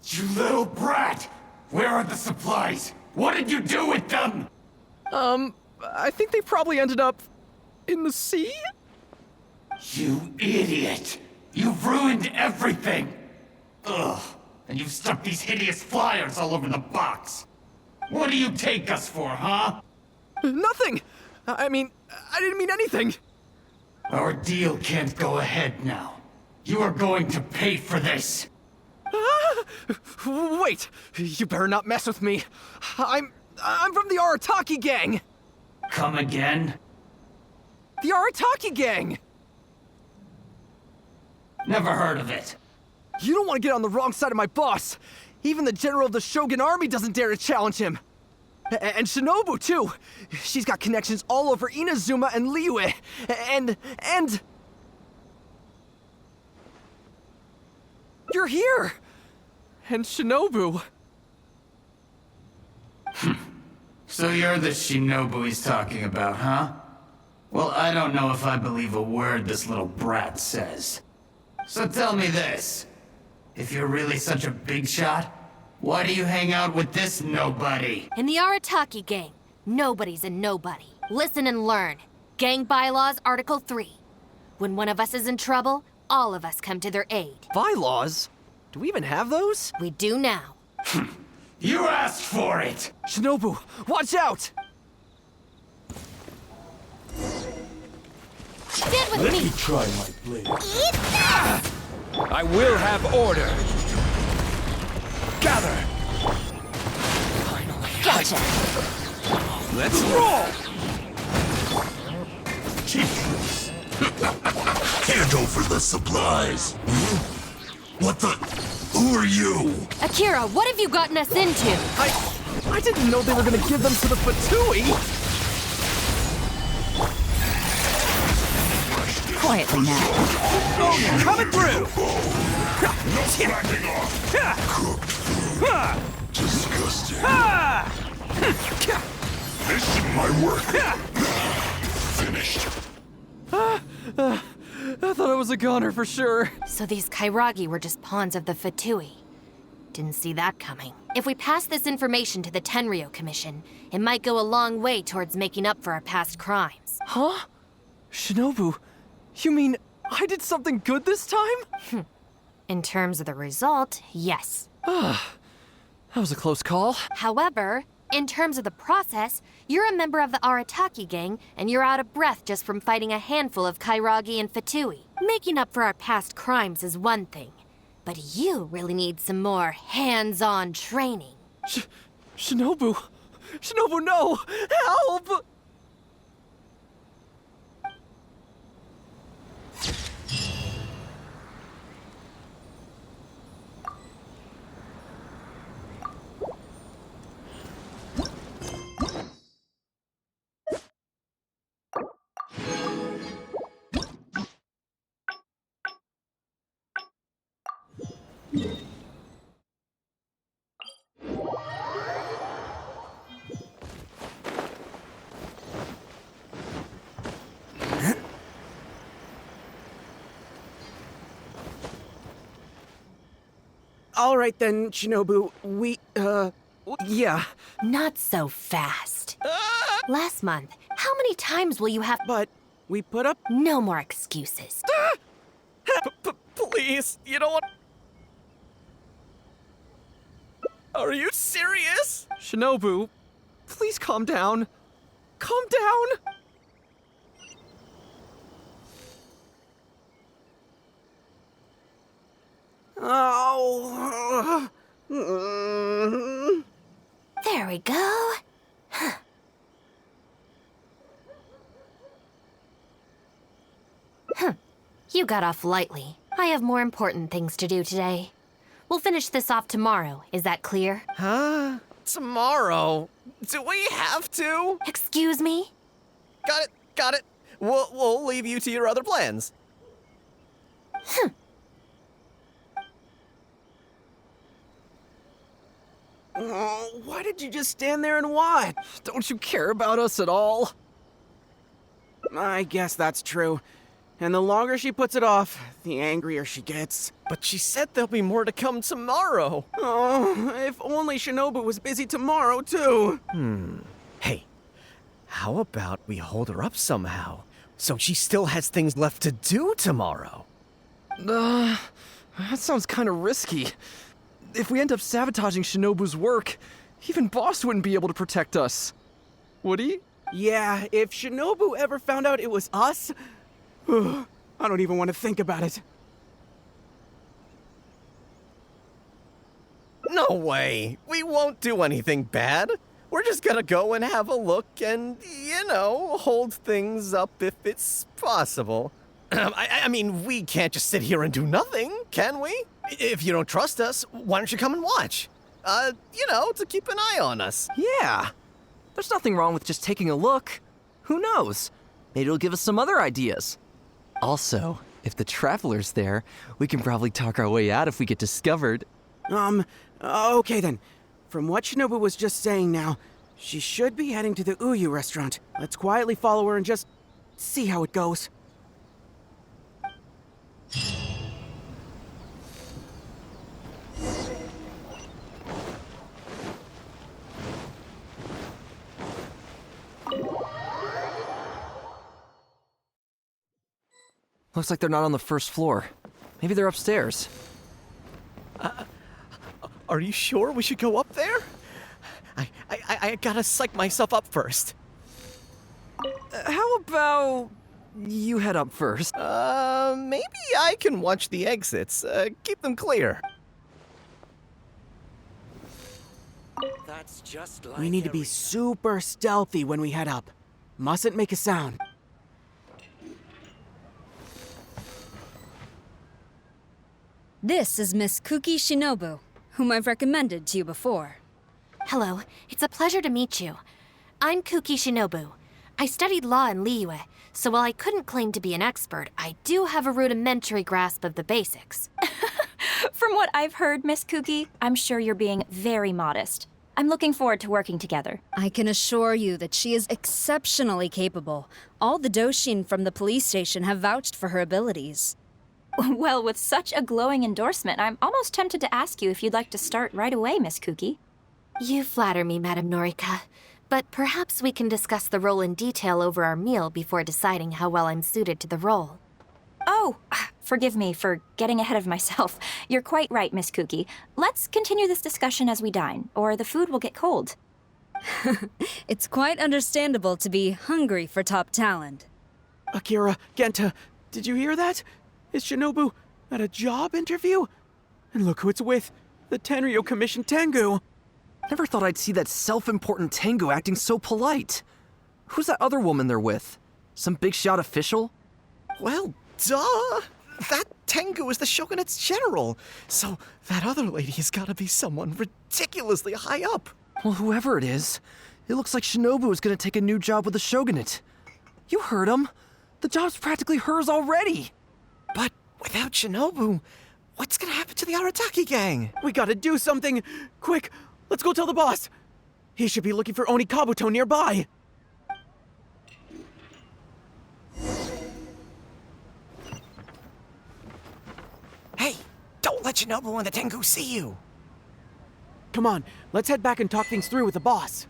You little brat! Where are the supplies? What did you do with them? I think they probably ended up in the sea? You idiot! You've ruined everything! Ugh, and you've stuck these hideous flyers all over the box. What do you take us for, huh? Nothing! I mean, I didn't mean anything! Our deal can't go ahead now. You are going to pay for this! Wait! You better not mess with me! I'm from the Arataki gang! Come again? The Arataki gang! Never heard of it. You don't want to get on the wrong side of my boss! Even the general of the Shogun army doesn't dare to challenge him! And Shinobu, too! She's got connections all over Inazuma and Liyue! And... You're here! And Shinobu. So you're the Shinobu he's talking about, huh? Well, I don't know if I believe a word this little brat says. So tell me this. If you're really such a big shot, why do you hang out with this nobody? In the Arataki gang, nobody's a nobody. Listen and learn. Gang Bylaws, Article 3. When one of us is in trouble, all of us come to their aid. Bylaws? Do we even have those? We do now. You asked for it! Shinobu, watch out! Stand with Let me! me try my blade. I will have order. Gather. Finally. Gotcha! Let's roll! Hand over the supplies. What the? Who are you? Akira, what have you gotten us into? I didn't know they were gonna give them to the Fatui! Quietly now. Oh, coming through! Disgusting. Mission my work. Finished. I thought I was a goner for sure. So these Kairagi were just pawns of the Fatui. Didn't see that coming. If we pass this information to the Tenryo Commission, it might go a long way towards making up for our past crimes. Huh? Shinobu, you mean I did something good this time? In terms of the result, yes. That was a close call. However, in terms of the process, you're a member of the Arataki gang, and you're out of breath just from fighting a handful of Kairagi and Fatui. Making up for our past crimes is one thing, but you really need some more hands-on training. Shinobu! Shinobu, no! Help! All right then, Shinobu, yeah. Not so fast. Last month, how many times will you have— But we put up— No more excuses. Please, you don't want... Are you serious? Shinobu, please calm down. Calm down! Oh. There we go. You got off lightly. I have more important things to do today. We'll finish this off tomorrow. Is that clear? Huh? Tomorrow? Do we have to? Excuse me? Got it. We'll leave you to your other plans. Oh, why did you just stand there and watch? Don't you care about us at all? I guess that's true. And the longer she puts it off, the angrier she gets. But she said there'll be more to come tomorrow. Oh, if only Shinobu was busy tomorrow, too. Hey, how about we hold her up somehow, so she still has things left to do tomorrow? That sounds kind of risky. If we end up sabotaging Shinobu's work, even Boss wouldn't be able to protect us. Would he? Yeah, if Shinobu ever found out it was us, I don't even want to think about it. No way! We won't do anything bad. We're just gonna go and have a look and, hold things up if it's possible. I mean, we can't just sit here and do nothing, can we? If you don't trust us, why don't you come and watch? To keep an eye on us. Yeah. There's nothing wrong with just taking a look. Who knows? Maybe it'll give us some other ideas. Also, If the Traveler's there, we can probably talk our way out if we get discovered. Okay then. From what Shinobu was just saying now, she should be heading to the Uyu restaurant. Let's quietly follow her and just see how it goes. Looks like they're not on the first floor. Maybe they're upstairs. Are you sure we should go up there? I gotta psych myself up first. How about you head up first? Maybe I can watch the exits. Keep them clear. That's just like We need to be super stealthy when we head up. Mustn't make a sound. This is Miss Kuki Shinobu, whom I've recommended to you before. Hello, it's a pleasure to meet you. I'm Kuki Shinobu. I studied law in Liyue, so while I couldn't claim to be an expert, I do have a rudimentary grasp of the basics. From what I've heard, Miss Kuki, I'm sure you're being very modest. I'm looking forward to working together. I can assure you that she is exceptionally capable. All the Doshin from the police station have vouched for her abilities. Well, with such a glowing endorsement, I'm almost tempted to ask you if you'd like to start right away, Miss Kuki. You flatter me, Madame Norika. But perhaps we can discuss the role in detail over our meal before deciding how well I'm suited to the role. Oh, forgive me for getting ahead of myself. You're quite right, Miss Kuki. Let's continue this discussion as we dine, or the food will get cold. It's quite understandable to be hungry for top talent. Akira, Genta, did you hear that? Is Shinobu at a job interview? And look who it's with, the Tenryo Commission Tengu. Never thought I'd see that self-important Tengu acting so polite. Who's that other woman they're with? Some big shot official? Well, duh! That Tengu is the Shogunate's general, so that other lady has gotta be someone ridiculously high up. Well, whoever it is, it looks like Shinobu is gonna take a new job with the Shogunate. You heard him. The job's practically hers already. But without Shinobu, what's gonna happen to the Arataki gang? We gotta do something! Quick, let's go tell the boss! He should be looking for Oni Kabuto nearby! Hey, don't let Shinobu and the Tengu see you! Come on, let's head back and talk things through with the boss.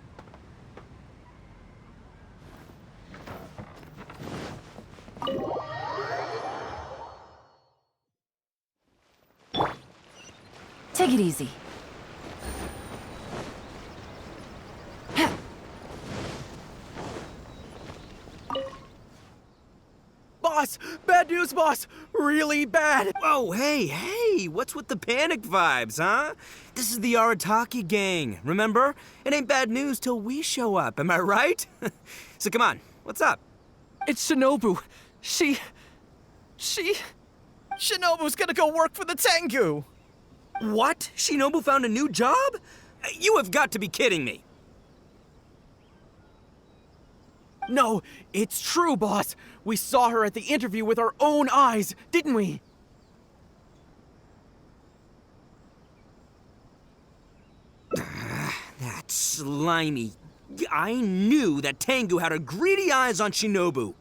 Take it easy. Boss! Bad news, boss! Really bad! Oh, hey, what's with the panic vibes, huh? This is the Arataki gang, remember? It ain't bad news till we show up, am I right? So come on, what's up? It's Shinobu. Shinobu's gonna go work for the Tengu! What? Shinobu found a new job? You have got to be kidding me. No, it's true, boss. We saw her at the interview with our own eyes, didn't we? That's slimy. I knew that Tengu had her greedy eyes on Shinobu.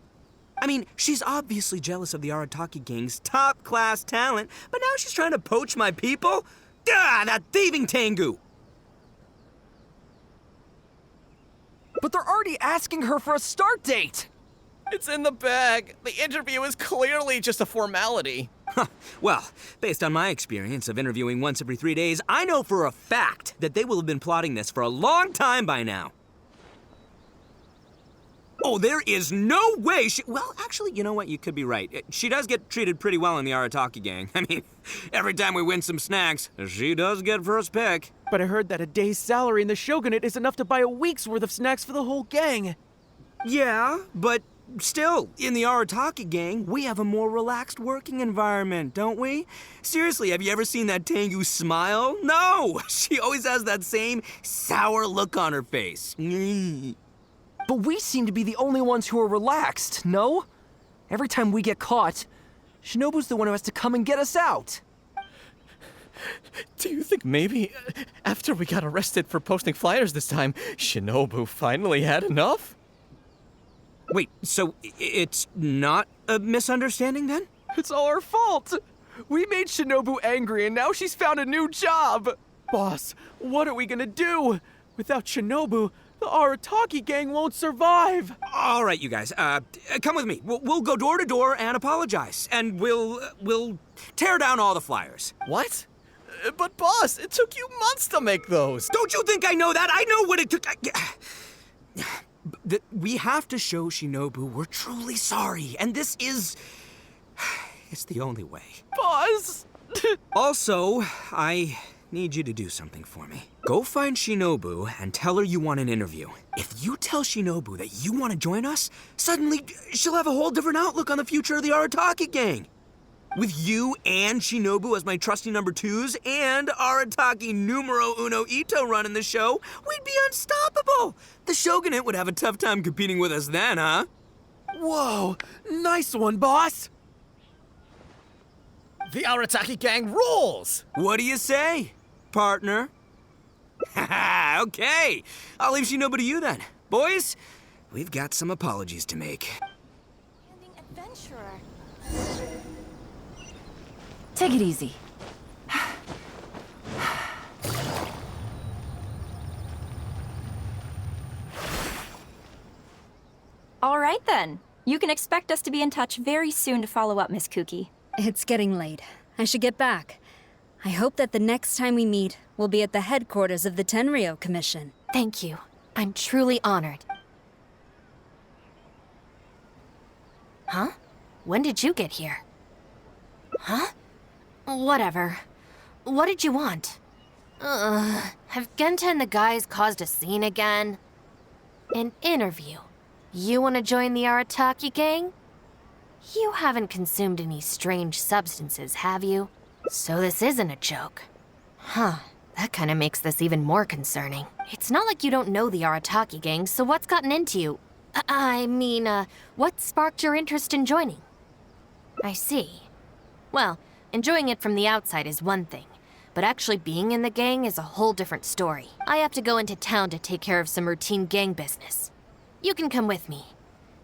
I mean, she's obviously jealous of the Arataki gang's top-class talent, but now she's trying to poach my people? That thieving Tengu! But they're already asking her for a start date! It's in the bag. The interview is clearly just a formality. Well, based on my experience of interviewing once every 3 days, I know for a fact that they will have been plotting this for a long time by now. Oh, there is no way she... Well, actually, you know what? You could be right. She does get treated pretty well in the Arataki gang. I mean, every time we win some snacks, she does get first pick. But I heard that a day's salary in the Shogunate is enough to buy a week's worth of snacks for the whole gang. Yeah, but still, in the Arataki gang, we have a more relaxed working environment, don't we? Seriously, have you ever seen that Tengu smile? No! She always has that same sour look on her face. But we seem to be the only ones who are relaxed, no? Every time we get caught, Shinobu's the one who has to come and get us out. Do you think maybe after we got arrested for posting flyers this time, Shinobu finally had enough? Wait, so it's not a misunderstanding then? It's all our fault. We made Shinobu angry and now she's found a new job. Boss, what are we gonna do? Without Shinobu, the Arataki gang won't survive. All right, you guys, come with me. We'll go door to door and apologize, and we'll tear down all the flyers. What? But boss, it took you months to make those. Don't you think I know that? I know what it took. We have to show Shinobu we're truly sorry, and this is... it's the only way. Boss! Also, I need you to do something for me. Go find Shinobu and tell her you want an interview. If you tell Shinobu that you want to join us, suddenly she'll have a whole different outlook on the future of the Arataki gang. With you and Shinobu as my trusty number twos and Arataki numero uno Ito running the show, we'd be unstoppable. The Shogunate would have a tough time competing with us then, huh? Whoa, nice one, boss. The Arataki gang rules! What do you say, partner? Okay, I'll leave Shinobu to you then. Boys, we've got some apologies to make. Adventurer. Take it easy. All right then. You can expect us to be in touch very soon to follow up, Miss Kuki. It's getting late. I should get back. I hope that the next time we meet, we'll be at the headquarters of the Tenryou Commission. Thank you. I'm truly honored. Huh? When did you get here? Huh? Whatever. What did you want? Have Genta and the guys caused a scene again? An interview. You want to join the Arataki gang? You haven't consumed any strange substances, have you? So this isn't a joke. Huh. That kind of makes this even more concerning. It's not like you don't know the Arataki gang, so what's gotten into you? What sparked your interest in joining? I see. Well, enjoying it from the outside is one thing, but actually being in the gang is a whole different story. I have to go into town to take care of some routine gang business. You can come with me.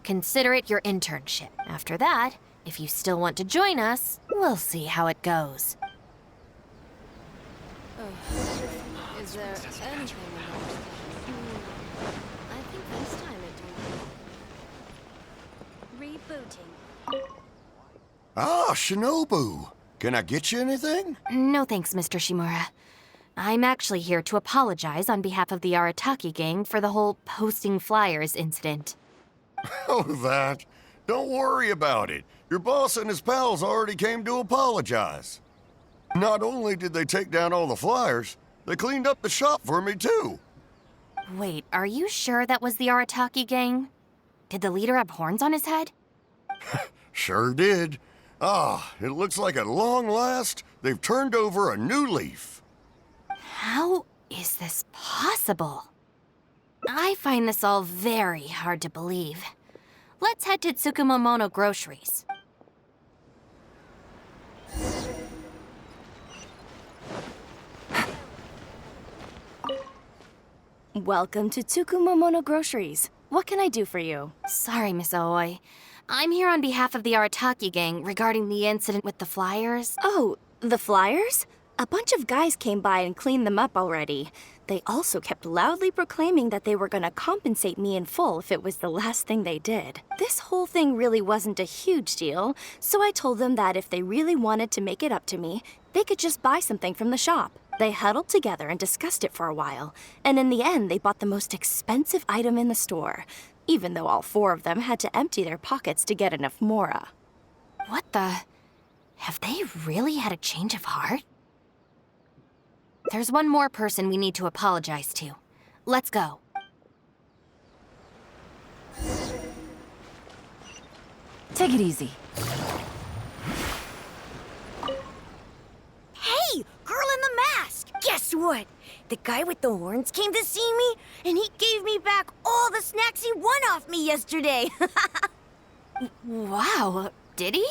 Consider it your internship. After that, if you still want to join us, we'll see how it goes. Is there anything I think this time it rebooting. Ah, Shinobu. Can I get you anything? No thanks, Mr. Shimura. I'm actually here to apologize on behalf of the Arataki gang for the whole posting flyers incident. Oh, that. Don't worry about it. Your boss and his pals already came to apologize. Not only did they take down all the flyers, they cleaned up the shop for me, too. Wait, are you sure that was the Arataki gang? Did the leader have horns on his head? Sure did. Ah, it looks like at long last, they've turned over a new leaf. How is this possible? I find this all very hard to believe. Let's head to Tsukumomono Groceries. Welcome to Tsukumomono Groceries. What can I do for you? Sorry, Miss Aoi. I'm here on behalf of the Arataki gang regarding the incident with the flyers. Oh, the flyers? A bunch of guys came by and cleaned them up already. They also kept loudly proclaiming that they were gonna compensate me in full if it was the last thing they did. This whole thing really wasn't a huge deal, so I told them that if they really wanted to make it up to me, they could just buy something from the shop. They huddled together and discussed it for a while, and in the end they bought the most expensive item in the store, even though all four of them had to empty their pockets to get enough mora. What the? Have they really had a change of heart? There's one more person we need to apologize to. Let's go. Take it easy. Hey, girl in the mask! Guess what? The guy with the horns came to see me, and he gave me back all the snacks he won off me yesterday. Wow, did he?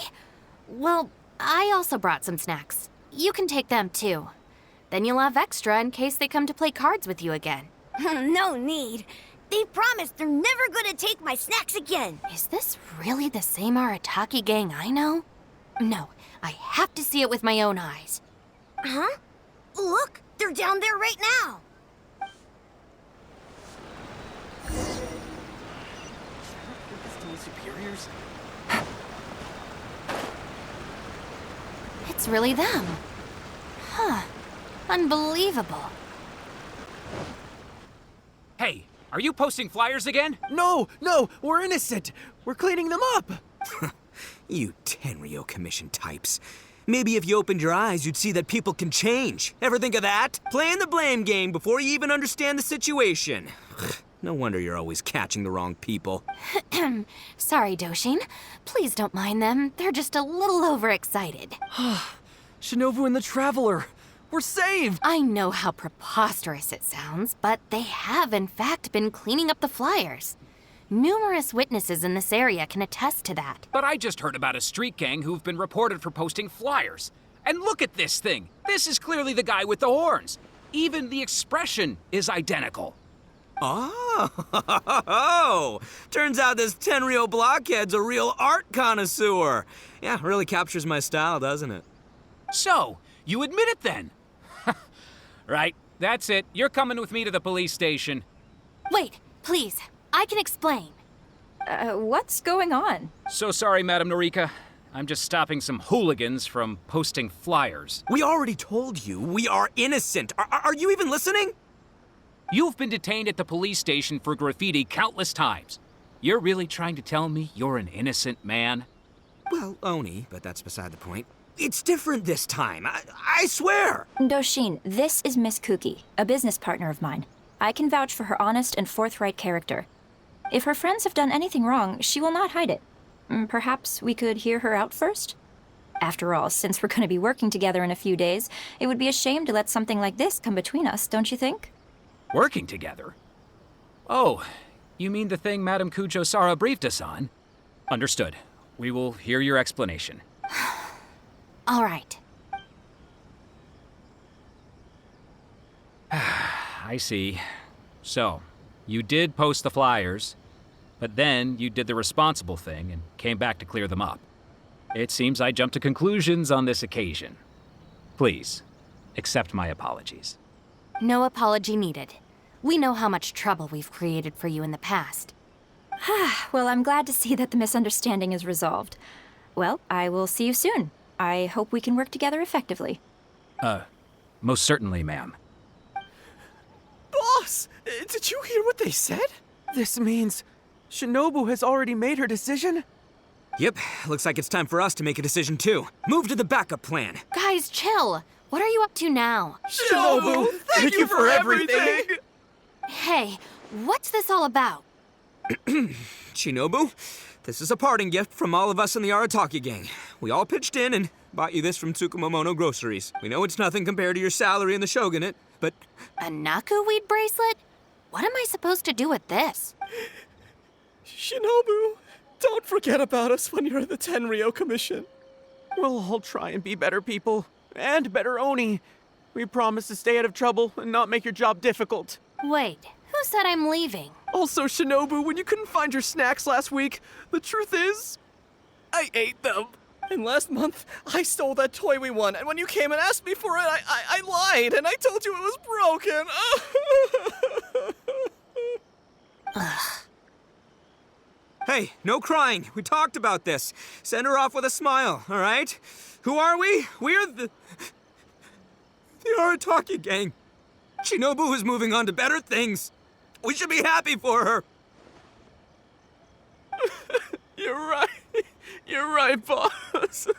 Well, I also brought some snacks. You can take them too. Then you'll have extra in case they come to play cards with you again. No need. They promised they're never gonna take my snacks again. Is this really the same Arataki gang I know? No, I have to see it with my own eyes. Huh? Look, they're down there right now. Superiors? It's really them. Huh. Unbelievable. Hey, are you posting flyers again? No, we're innocent. We're cleaning them up. You Tenryo Commission types. Maybe if you opened your eyes, you'd see that people can change. Ever think of that? Playing the blame game before you even understand the situation. No wonder you're always catching the wrong people. Sorry, Doshin. Please don't mind them. They're just a little overexcited. Shinobu and the Traveler. We're saved! I know how preposterous it sounds, but they have in fact been cleaning up the flyers. Numerous witnesses in this area can attest to that. But I just heard about a street gang who've been reported for posting flyers. And look at this thing. This is clearly the guy with the horns. Even the expression is identical. Oh, turns out this Tenryo blockhead's a real art connoisseur. Yeah, really captures my style, doesn't it? So, you admit it then? Right, that's it. You're coming with me to the police station. Wait, please. I can explain. What's going on? So sorry, Madam Norika. I'm just stopping some hooligans from posting flyers. We already told you we are innocent. Are you even listening? You've been detained at the police station for graffiti countless times. You're really trying to tell me you're an innocent man? Well, Oni, but that's beside the point. It's different this time, I swear! Doshin, this is Miss Kuki, a business partner of mine. I can vouch for her honest and forthright character. If her friends have done anything wrong, she will not hide it. Perhaps we could hear her out first? After all, since we're going to be working together in a few days, it would be a shame to let something like this come between us, don't you think? Working together? Oh, you mean the thing Madam Kujo-Sara briefed us on? Understood. We will hear your explanation. All right. I see. So, you did post the flyers, but then you did the responsible thing and came back to clear them up. It seems I jumped to conclusions on this occasion. Please, accept my apologies. No apology needed. We know how much trouble we've created for you in the past. Well, I'm glad to see that the misunderstanding is resolved. Well, I will see you soon. I hope we can work together effectively. Most certainly, ma'am. Boss! Did you hear what they said? This means Shinobu has already made her decision? Yep, looks like it's time for us to make a decision too. Move to the backup plan. Guys, chill. What are you up to now? Shinobu, thank you for everything! Hey, what's this all about? Shinobu, this is a parting gift from all of us in the Arataki gang. We all pitched in and bought you this from Tsukumomono Groceries. We know it's nothing compared to your salary in the shogunate, but... A Naku weed bracelet? What am I supposed to do with this? Shinobu, don't forget about us when you're at the Tenryo Commission. We'll all try and be better people. And better Oni. We promise to stay out of trouble and not make your job difficult. Wait, who said I'm leaving? Also, Shinobu, when you couldn't find your snacks last week, the truth is, I ate them. And last month, I stole that toy we won, and when you came and asked me for it, I lied, and I told you it was broken. Hey, no crying. We talked about this. Send her off with a smile, all right? Who are we? We're the Arataki gang. Shinobu is moving on to better things. We should be happy for her. You're right. You're right, boss. The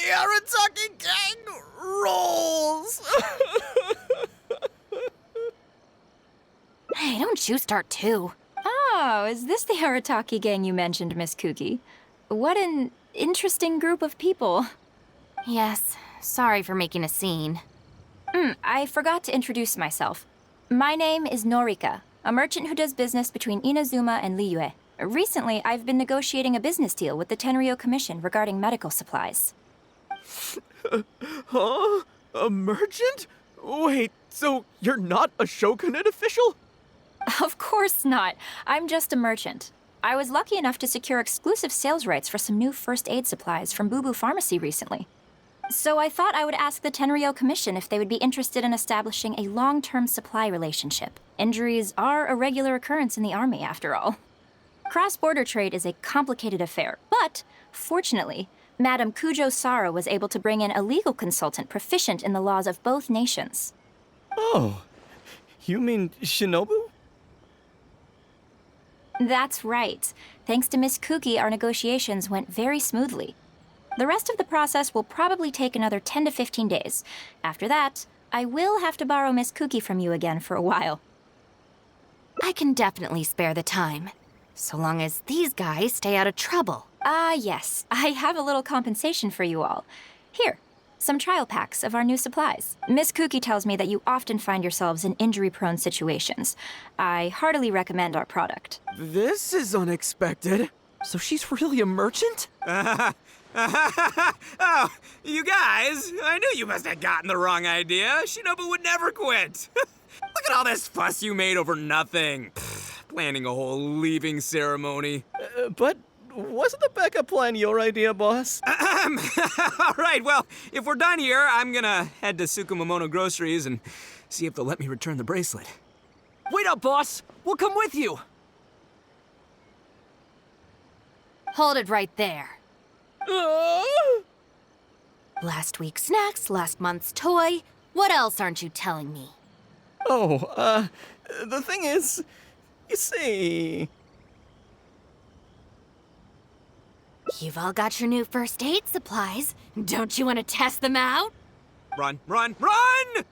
Arataki gang rolls! Hey, don't you start too. Oh, is this the Arataki gang you mentioned, Miss Kuki? What an interesting group of people. Yes, sorry for making a scene. I forgot to introduce myself. My name is Norika, a merchant who does business between Inazuma and Liyue. Recently, I've been negotiating a business deal with the Tenryo Commission regarding medical supplies. Huh? A merchant? Wait, so you're not a Shogunate official? Of course not. I'm just a merchant. I was lucky enough to secure exclusive sales rights for some new first aid supplies from Boo Boo Pharmacy recently. So I thought I would ask the Tenryo Commission if they would be interested in establishing a long-term supply relationship. Injuries are a regular occurrence in the army, after all. Cross-border trade is a complicated affair, but fortunately, Madame Kujo Sara was able to bring in a legal consultant proficient in the laws of both nations. Oh, you mean Shinobu? That's right. Thanks to Miss Kuki, our negotiations went very smoothly. The rest of the process will probably take another 10 to 15 days. After that, I will have to borrow Miss Kuki from you again for a while. I can definitely spare the time, so long as these guys stay out of trouble. Yes. I have a little compensation for you all. Here, some trial packs of our new supplies. Miss Kuki tells me that you often find yourselves in injury-prone situations. I heartily recommend our product. This is unexpected. So she's really a merchant? Oh, you guys, I knew you must have gotten the wrong idea. Shinobu would never quit. Look at all this fuss you made over nothing. Planning a whole leaving ceremony. But wasn't the backup plan your idea, boss? All right, well, if we're done here, I'm gonna head to Tsukumomono Groceries and see if they'll let me return the bracelet. Wait up, boss! We'll come with you! Hold it right there. Last week's snacks, last month's toy. What else aren't you telling me? Oh, the thing is, you see... You've all got your new first aid supplies. Don't you want to test them out? Run, run, run!